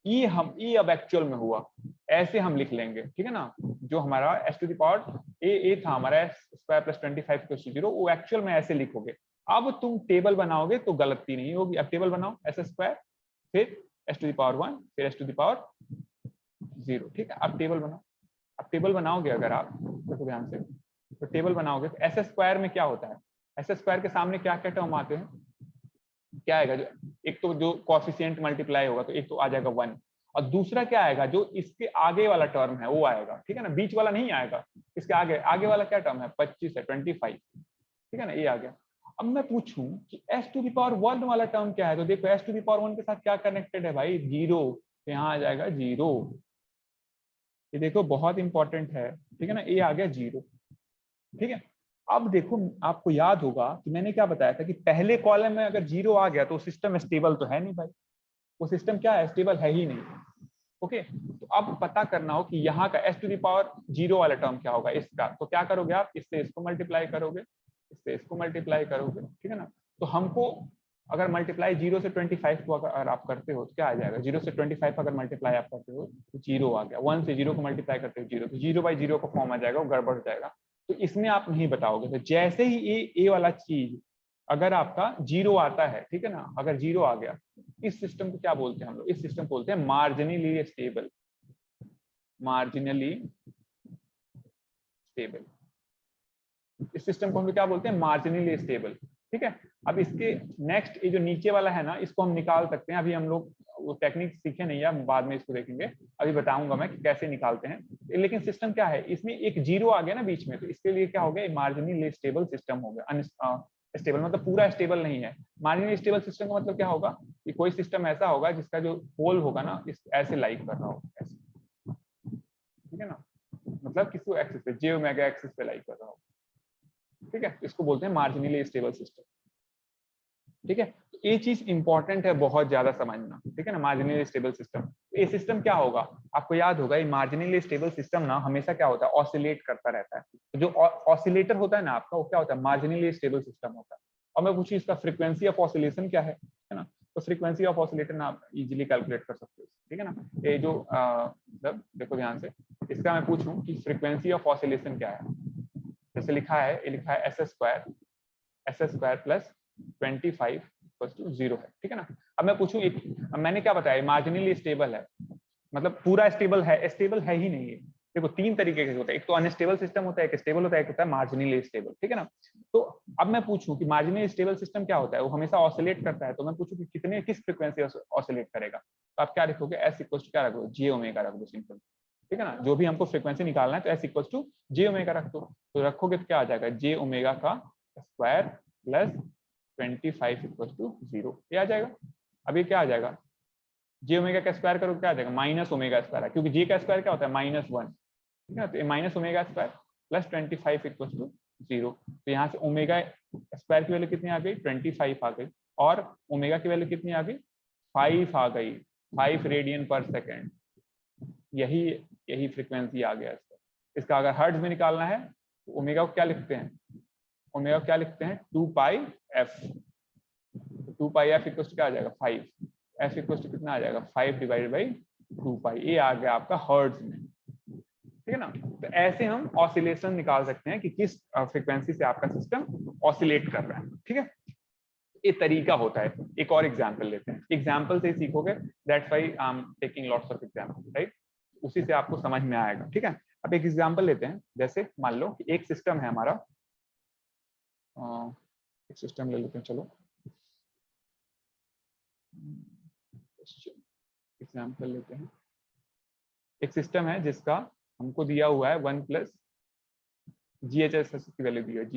ये अब एक्चुअल में हुआ, ऐसे हम लिख लेंगे, ठीक है ना, जो हमारा S to the power A था हमारा S square plus 25 equals to 0, वो एक्चुअल में ऐसे लिखोगे। अब तुम टेबल बनाओगे तो गलती नहीं होगी, अब टेबल बनाओ, S स्क्वायर फिर S टू द पावर 1 फिर S टू द पावर 0, ठीक है, अब टेबल बनाओ। अब टेबल बनाओगे अगर आप, देखो ध्यान से, तो टेबल बनाओगे तो S स्क्वायर में क्या होता है, S स्क्वायर के सामने क्या क्या टर्म आते हैं, क्या आएगा, जो एक तो जो कोएफिशिएंट मल्टीप्लाई होगा तो एक तो आ जाएगा 1, और दूसरा क्या आएगा, जो इसके आगे वाला टर्म है वो आएगा, ठीक है ना, बीच वाला नहीं आएगा, इसके आगे आगे वाला क्या टर्म है, 25 है, 25, ठीक है ना, ये आ गया। अब मैं पूछूं कि S टू द पावर 1 वाला टर्म क्या है, तो देखो S टू द पावर 1 के साथ क्या कनेक्टेड है भाई, 0, यहाँ आ जाएगा 0, ये देखो बहुत इंपॉर्टेंट है, ठीक है ना, ये आ गया 0, ठीक है। अब देखो आपको याद होगा कि मैंने क्या बताया था कि पहले कॉलम में अगर 0 आ गया तो सिस्टम स्टेबल तो है नहीं भाई, वो सिस्टम क्या है, स्टेबल है ही नहीं, ओके। तो अब पता करना हो कि यहाँ का S टू द पावर 0 वाला टर्म क्या होगा इसका, तो क्या करोगे आप, इससे इसको मल्टीप्लाई करोगे, इससे इसको मल्टीप्लाई करोगे, ठीक है ना। तो हमको अगर मल्टीप्लाई 0 से 25 को अगर आप करते हो तो क्या आ जाएगा, 0 से 25 अगर मल्टीप्लाई आप करते हो तो 0 आ गया, 1 से 0 को मल्टीप्लाई करते हो 0, तो 0/0 का फॉर्म आ जाएगा, वो गड़बड़ हो जाएगा। तो इसमें आप नहीं बताओगे, तो जैसे ही ए वाला चीज अगर आपका 0 आता है, ठीक है ना, अगर 0 आ गया, इस सिस्टम को क्या बोलते हैं हम लोग, इस सिस्टम को बोलते हैं मार्जिनली स्टेबल, मार्जिनली स्टेबल, इस सिस्टम को हम लोग क्या बोलते हैं, मार्जिनली स्टेबल, ठीक है। अब इसके नेक्स्ट ये जो नीचे वाला है ना, इसको हम निकाल सकते हैं, अभी हम लोग वो टेक्निक सीखे नहीं है, बाद में इसको देखेंगे, अभी बताऊंगा मैं कि कैसे निकालते हैं। लेकिन सिस्टम क्या है, इसमें एक 0 आ गया ना बीच में, तो इसके लिए क्या हो गया, मार्जिनली स्टेबल सिस्टम हो गया, स्टेबल मतलब पूरा स्टेबल नहीं है। मार्जिनली स्टेबल सिस्टम का मतलब क्या होगा, कि कोई सिस्टम ऐसा होगा जिसका जो पोल होगा ना, इस ऐसे लाइक कर रहा होगा, ऐसे, ठीक है ना, मतलब किसी एक्सिस पे, जे ओमेगा एक्सिस पे लाइक कर रहा होगा, ठीक है, इसको बोलते हैं मार्जिनली स्टेबल सिस्टम, ठीक है। तो ये चीज इंपॉर्टेंट है बहुत ज्यादा समझना, ठीक है ना, मार्जिनली स्टेबल सिस्टम। ये सिस्टम क्या होगा, आपको याद होगा, ये मार्जिनली स्टेबल सिस्टम ना हमेशा क्या होता है, ऑसिलेट करता रहता है। तो जो ऑसिलेटर होता है ना आपका, वो क्या होता है, मार्जिनली स्टेबल सिस्टम होता है। और मैं पूछूं इसका फ्रीक्वेंसी ऑफ ऑसिलेशन क्या है ना, तो फ्रीक्वेंसी ऑफ ऑसिलेटर ना आप इजीली कैलकुलेट कर सकते हो, ठीक है ना। ये जो मतलब देखो ध्यान से, इसका मैं पूछूं कि फ्रीक्वेंसी ऑफ ऑसिलेशन क्या है, जैसे लिखा है, ये लिखा है SS square plus 25 equals to 0 है, ठीक है ना। अब मैं पूछूं, एक मैंने क्या बताया, मार्जिनली स्टेबल है, मतलब पूरा स्टेबल है, स्टेबल है ही नहीं है, देखो तीन तरीके के होता है, एक तो अनस्टेबल सिस्टम होता है, एक स्टेबल होता है, एक होता है मार्जिनली स्टेबल, ठीक है ना। तो अब मैं पूछूं कि मार्जिनली स्टेबल सिस्टम क्या होता है, वो हमेशा ऑसिलेट करता है, तो मैं पूछूं कि कितने किस फ्रीक्वेंसी ऑसिलेट करेगा, तो आप क्या लिखोगे, एस इक्वल टू क्या रख दो, जे ओमेगा रख दो सिंपल, ठीक है ना। जो भी हमको फ्रीक्वेंसी निकालना है तो S equal to J omega रख दो, तो रखोगे तो क्या आ जाएगा, जे ओमेगा का स्क्वायर प्लस 25 इक्वल टू 0, ये आ जाएगा। अब ये क्या आ जाएगा, जे ओमेगा का स्क्वायर करो क्या आ जाएगा, माइनस ओमेगा स्क्वायर, क्योंकि जे का स्क्वायर क्या होता है -1, ठीक है। तो minus omega square plus 25 equal to 0, तो यहाँ से ओमेगा स्क्वायर की वैल्यू कितनी आ गई, 25 आ गई, और ओमेगा की वैल्यू कितनी आ गई, 5 आ गई, 5 रेडियन पर सेकेंड, यही यही फ्रीक्वेंसी आ गया इसका। इसका अगर हर्ट्ज में निकालना है तो ओमेगा को क्या लिखते हैं, ओमेगा को क्या लिखते हैं 2 pi F, 2 pi F equal to क्या आ जाएगा 5, एफ इक्वल टू कितना आ जाएगा 5 डिवाइडेड बाई 2 पाई, ये आ गया आपका हर्ट्ज में, ठीक है ना। तो ऐसे हम ऑसिलेशन निकाल सकते हैं कि किस फ्रीक्वेंसी से आपका सिस्टम ऑसिलेट कर रहा है, ठीक है। ये तरीका होता है। एक और एग्जांपल लेते हैं, एग्जांपल से ही सीखोगे, that's why I am taking lots of example, right, उसी से आपको समझ में आएगा, ठीक है। अब एक एग्जांपल लेते हैं, जैसे मान लो कि एक सिस्टम है हमारा, एक सिस्टम ले लेते हैं, चलो एग्जांपल लेते हैं। एक सिस्टम है जिसका हमको दिया हुआ है 1 प्लस GHS की वैल्यू दी है,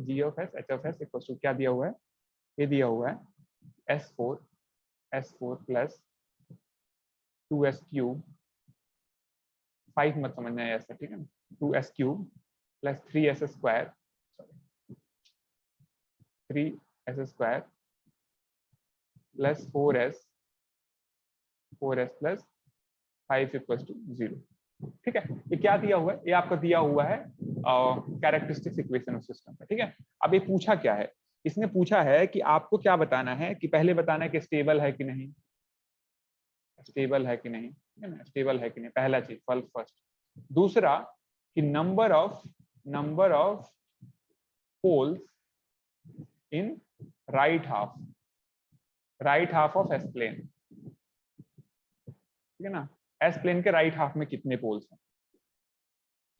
G of S H of S equal to क्या दिया हुआ है, ये दिया हुआ है S4 प्लस 2s क्यूब, 5 मत समझना है ऐसा, ठीक है ना, 2s cube plus 3s square, 3s square plus 4s plus 5 equal to 0, ठीक है। ये क्या दिया हुआ है, ये आपका दिया हुआ है कैरेक्टरिस्टिक्स इक्वेशन ऑफ सिस्टम का, ठीक है। अब ये पूछा क्या है, इसने पूछा है कि आपको क्या बताना है, कि पहले बताना है कि स्टेबल है कि नहीं, स्टेबल है कि नहीं, ठीक है ना, स्टेबल है कि नहीं, पहला चीज फर्स्ट। दूसरा कि number of poles in right half of S plane, ठीक है ना, एस प्लेन के राइट हाफ में कितने पोल्स हैं,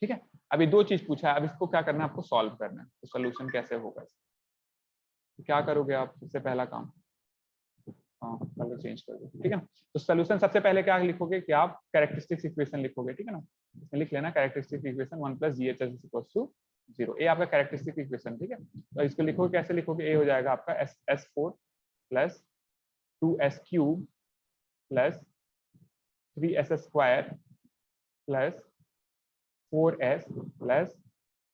ठीक है। अभी दो चीज पूछा है, अब इसको क्या करना है, आपको सॉल्व करना है, तो सोल्यूशन कैसे होगा, तो क्या करोगे आप, सबसे पहला काम, हाँ कलर चेंज कर दो, ठीक है। तो सोल्यूशन सबसे पहले क्या लिखोगे कि आप कैरेक्टरिस्टिक्स इक्वेशन लिखोगे, ठीक है ना, इसमें लिख लेना characteristic equation 1 plus GHS is equal to 0, ये आपका कैरेक्टरिस्टिक इक्वेशन, ठीक है। तो इसको लिखोगे, कैसे लिखोगे, ये हो जाएगा आपका S4 plus 2s cube plus 3s square plus 4s plus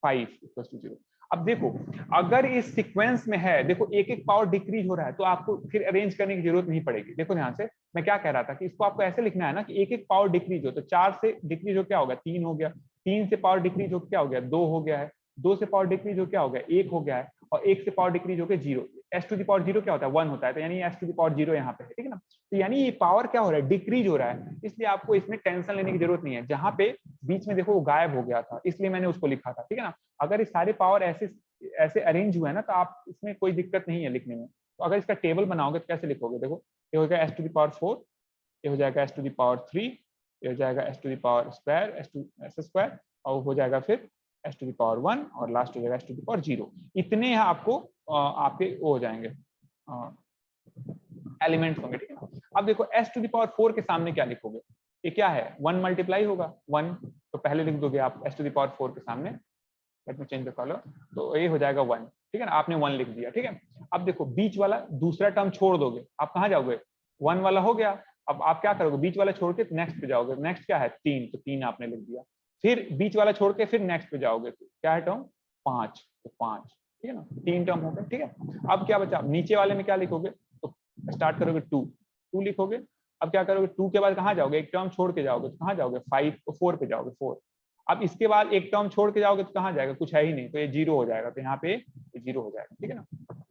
5 equal to 0। अब देखो, अगर इस सीक्वेंस में है, देखो एक एक पावर डिक्रीज हो रहा है, तो आपको फिर अरेंज करने की जरूरत नहीं पड़ेगी। देखो ध्यान से, मैं क्या कह रहा था कि इसको आपको ऐसे लिखना है ना कि एक एक पावर डिक्रीज हो, तो 4 से डिक्रीज हो क्या होगा, 3 हो गया, 3 से पावर डिक्रीज हो क्या हो गया, 2 हो गया है, 2 से पावर डिक्रीज हो क्या हो गया, 1 हो गया है, और 1 से पावर डिक्रीज हो गया 0, एस टू द पावर 0 क्या होता है 1 होता है, तो यानी एस टू द पावर 0 यहाँ पे है, ठीक है ना। तो यानी ये पावर क्या हो रहा है, डिक्रीज हो रहा है, इसलिए आपको इसमें टेंशन लेने की जरूरत नहीं है। जहां पे बीच में देखो वो गायब हो गया था, इसलिए मैंने उसको लिखा था, ठीक है ना। अगर ये सारे पावर ऐसे अरेंज हुए हैं ना, तो आप इसमें कोई दिक्कत नहीं है लिखने में। तो अगर इसका टेबल बनाओगे तो कैसे लिखोगे, देखो ये हो जाएगा एस टू द पावर 4, ये हो जाएगा एस टू द पावर 3, ये हो जाएगा S to the power square S square, और हो जाएगा फिर एस टू द पावर 1, और लास्ट हो जाएगा एस टू द पावर 0। इतने आपको आपके वो हो जाएंगे एलिमेंट्स होंगे, ठीक है ना। अब देखो एस टू द पावर 4 के सामने क्या लिखोगे, ये क्या है 1 मल्टीप्लाई होगा 1, तो पहले लिख दोगे आप एस टू द पावर 4 के सामने, let me change the colour, तो ये हो जाएगा 1, ठीक है ना, आपने 1 लिख दिया, ठीक है। अब देखो बीच वाला दूसरा टर्म छोड़ दोगे, आप कहाँ जाओगे, 1 वाला हो गया, अब आप क्या करोगे, बीच वाला छोड़ के नेक्स्ट पे जाओगे, नेक्स्ट क्या है 3, तो 3 आपने लिख दिया, फिर बीच वाला छोड़ के फिर नेक्स्ट पे जाओगे, तो क्या है टर्म 5, तो 5, ठीक है ना, 3 टर्म हो गए, ठीक है। अब क्या बचा, नीचे वाले में क्या लिखोगे, तो स्टार्ट करोगे 2 लिखोगे। अब क्या करोगे, 2 के बाद कहाँ जाओगे, एक टर्म छोड़ के जाओगे, तो कहाँ जाओगे 5, तो 4 पे जाओगे 4। अब इसके बाद एक टर्म छोड़ के जाओगे तो कहाँ जाएगा, कुछ है ही नहीं, तो ये 0 हो जाएगा, तो यहाँ पे 0 हो जाएगा, ठीक है ना।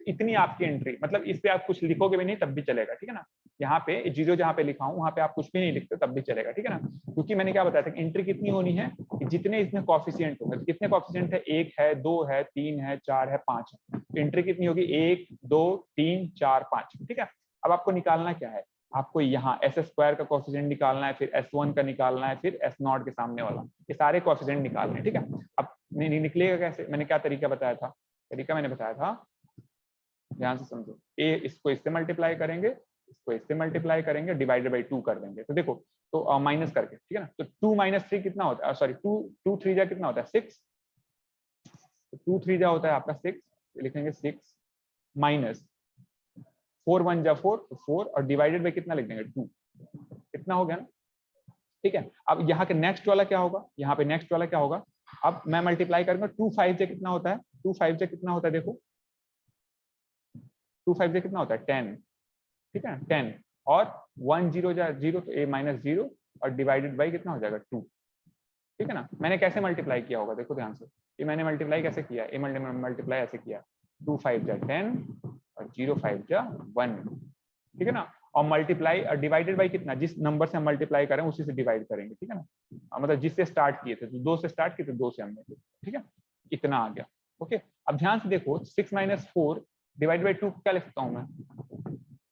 इतनी आपकी एंट्री, मतलब इस पे आप कुछ लिखोगे भी नहीं तब भी चलेगा, ठीक है ना। यहाँ पे 0 जहाँ पे लिखा हूँ वहाँ पे आप कुछ भी नहीं लिखते तब भी चलेगा, ठीक है ना। क्योंकि मैंने क्या बताया था कि एंट्री कितनी होनी है, कि जितने इसमें कॉफिशिएंट होंगे, तो कितने कॉफिशिएंट है, 1 है, 2 है, 3 है, 4 है, 5 है, तो एंट्री कितनी होगी 1 2 3 4 5, ठीक है। अब आपको निकालना क्या है, आपको यहाँ एस स्क्वायर का कोएफिशिएंट निकालना है, फिर S1 का निकालना है, फिर S0 के सामने वाला, ये सारे कोएफिशिएंट निकालने हैं, ठीक है। अब निकलेगा कैसे, मैंने क्या तरीका बताया था, तरीका मैंने बताया था, ध्यान से समझो, ए इसको इससे मल्टीप्लाई करेंगे, इसको इससे मल्टीप्लाई करेंगे, डिवाइडेड बाई 2 कर देंगे। तो देखो, तो माइनस करके, ठीक है ना, तो 2 - 3 कितना होता है, सॉरी 2 3 जा कितना होता है 6, 2 3 जा होता है आपका 6, लिखेंगे 6 माइनस 4 1 जा 4, तो 4 और डिवाइडेड बाई कितना लिख देंगे 2, इतना हो गया ना, ठीक है। अब यहाँ के नेक्स्ट वाला क्या होगा, यहाँ पे नेक्स्ट वाला क्या होगा, अब मैं मल्टीप्लाई करूंगा 2 5 जा कितना होता है, 2 5 जा कितना होता है, देखो 2 5 जा कितना होता है 10, ठीक है 10, और 1 0 जा 0, तो a - 0 और डिवाइडेड बाई कितना हो जाएगा 2, ठीक है ना। मैंने कैसे मल्टीप्लाई किया होगा, देखो ध्यान से, ये मैंने मल्टीप्लाई कैसे किया, ये मल्टीप्लाई ऐसे किया, 2 5 जा 10 और 0 5 जा 1, ठीक है ना। और मल्टीप्लाई और डिवाइडेड बाई कितना, जिस नंबर से हम मल्टीप्लाई करें उसी से डिवाइड करेंगे, ठीक है ना, मतलब जिससे स्टार्ट किए थे, तो 2 से स्टार्ट किए थे, 2 से हमने, ठीक है, इतना आ गया। ओके, अब ध्यान से देखो, 6 - 4 डिवाइडेड बाई 2 क्या लिखता हूँ मैं,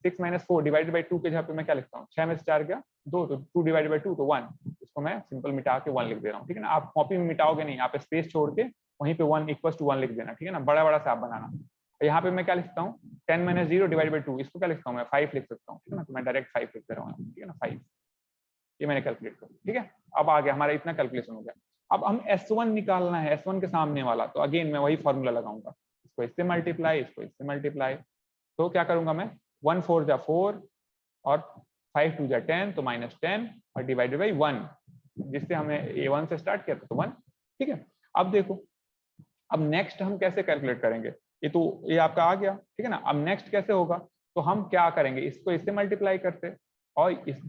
6 - 4 डिवाइडेड बाई 2 के जगह पे मैं क्या लिखता हूँ, 6 में से 4 गया 2, तो 2 डिवाइडेड बाई 2 तो 1, इसको मैं सिंपल मिटा के 1 लिख दे रहा हूँ, ठीक है ना। आप कॉपी में मिटाओगे नहीं, आप स्पेस छोड़ के वहीं पे 1 = 1 लिख देना, ठीक है ना, बड़ा बड़ा से आप बनाना। यहाँ पे मैं क्या लिखता हूँ, 10 - 0 डिवाइडेड बाई 2, इसको क्या लिखता हूँ मैं 5 लिख सकता हूँ, ठीक है ना, तो मैं डायरेक्ट 5 लिख दे रहा हूँ, ठीक है ना, 5, ये मैंने कैलकुलेट कर, ठीक है। अब आ गया हमारा इतना कैलकुलेशन हो गया। अब हम S1 निकालना है, S1 के सामने वाला, तो अगेन मैं वही फॉर्मूला लगाऊंगा, इसको इससे मल्टीप्लाई, इसको इससे मल्टीप्लाई, तो क्या करूंगा मैं, 1 4 जा 4 और 5 2 जा 10, तो -10 और डिवाइडेड बाई 1, जिससे हमें A1 से स्टार्ट किया था, तो 1, ठीक है। अब देखो, अब नेक्स्ट हम कैसे कैलकुलेट करेंगे, ये तो ये आपका आ गया, ठीक है ना। अब नेक्स्ट कैसे होगा, तो हम क्या करेंगे, इसको इससे मल्टीप्लाई करते और इस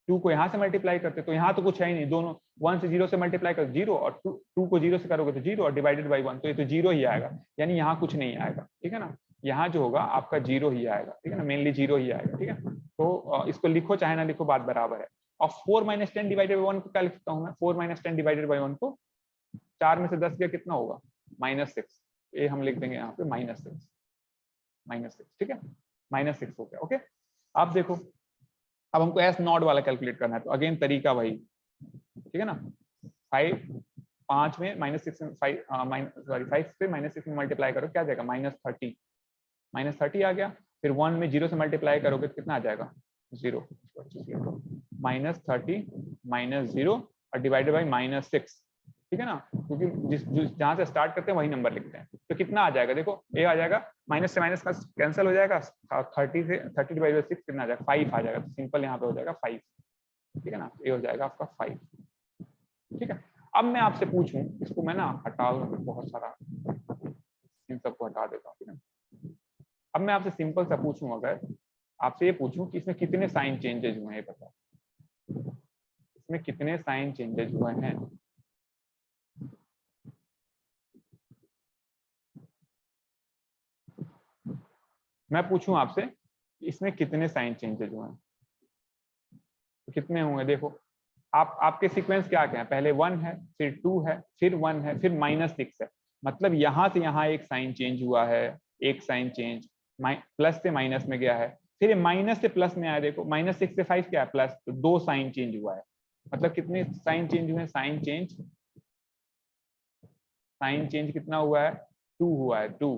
2 को यहाँ से मल्टीप्लाई करते, तो यहाँ तो कुछ है ही नहीं, दोनों 1 से 0 से मल्टीप्लाई कर 0 और 2 को 0 से करोगे तो 0 और डिवाइडेड बाई 1, तो ये तो 0 ही आएगा, यानी यहाँ कुछ नहीं आएगा, ठीक है ना, यहाँ जो होगा आपका 0 ही आएगा, ठीक है ना, मेनली 0 ही आएगा, ठीक है। तो इसको लिखो चाहे ना लिखो, बात बराबर है। और 4 - 10 डिवाइडेड बाई 1 को क्या लिखता हूँ मैं, 4 - 10 डिवाइडेड बाई 1 को 4 में से 10 गया कितना होगा -6, ये हम लिख देंगे यहाँ पे -6, ठीक है, -6 हो गया। ओके, आप देखो, अब हमको S0 वाला कैलकुलेट करना है, तो अगेन तरीका वही, ठीक है ना, 5 में -6 में 5 से -6 में मल्टीप्लाई करो, क्या आ जाएगा -30 आ गया, फिर 1 में 0 से मल्टीप्लाई करोगे तो कितना आ जाएगा 0, -30 - 0 और डिवाइडेड बाई -6, ठीक है ना, क्योंकि जहां से स्टार्ट करते हैं वही नंबर लिखते हैं, तो कितना आ जाएगा, देखो ये आ जाएगा, माइनस से माइनस का कैंसिल हो जाएगा, 30 डिवाइड बाई 6 कितना आ जाएगा 5 आ जाएगा, तो सिंपल यहाँ पे हो जाएगा 5, ठीक है ना, ये हो जाएगा आपका 5, ठीक है। अब मैं आपसे पूछूं, इसको मैं ना हटा दूं, बहुत सारा इन सबको हटा देता हूँ, ठीक है। अब मैं आपसे सिंपल सा पूछूं, अगर आपसे ये पूछूं कि इसमें कितने साइन चेंजेस हुए हैं, बताओ इसमें कितने साइन चेंजेस हुए हैं, मैं पूछूं आपसे इसमें कितने साइन चेंजेस हुए हैं, तो कितने होंगे, देखो आपके सीक्वेंस क्या क्या है, पहले 1 है, फिर 2 है, फिर 1 है, फिर -6 है, मतलब यहाँ से यहाँ एक साइन चेंज हुआ है, एक साइन चेंज प्लस से माइनस में गया है, फिर माइनस से प्लस में आया, देखो -6 से 5 क्या है प्लस, तो 2 साइन चेंज हुआ है, मतलब कितने साइन चेंज हुए हैं, साइन चेंज कितना हुआ है 2 हुआ है, 2,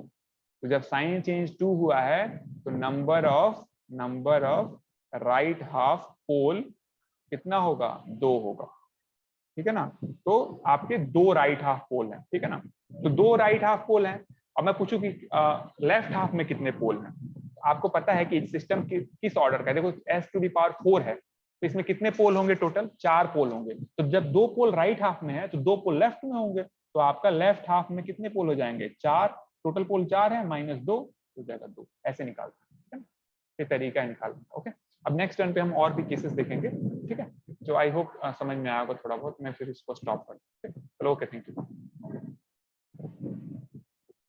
तो जब साइन चेंज 2 हुआ है तो नंबर ऑफ राइट हाफ पोल कितना होगा 2 होगा, ठीक है ना। तो आपके 2 राइट हाफ पोल हैं, ठीक है ना, तो 2 राइट हाफ पोल हैं। अब मैं पूछूं कि लेफ्ट हाफ में कितने पोल हैं, आपको पता है कि सिस्टम किस ऑर्डर का है, देखो S⁴ है, तो इसमें कितने पोल होंगे, टोटल 4 पोल होंगे, तो जब 2 पोल राइट हाफ में है तो 2 पोल लेफ्ट में होंगे, तो आपका लेफ्ट हाफ में कितने पोल हो जाएंगे 4, टोटल पोल 4 है, -2 हो जाएगा 2, ऐसे निकालते हैं, ठीक है, ये तरीका है निकालने का। ओके, अब नेक्स्ट टर्न पे हम और भी केसेस देखेंगे, ठीक है, जो आई होप समझ में आएगा थोड़ा बहुत, मैं फिर इसको स्टॉप कर, चलो ओके, थैंक यू।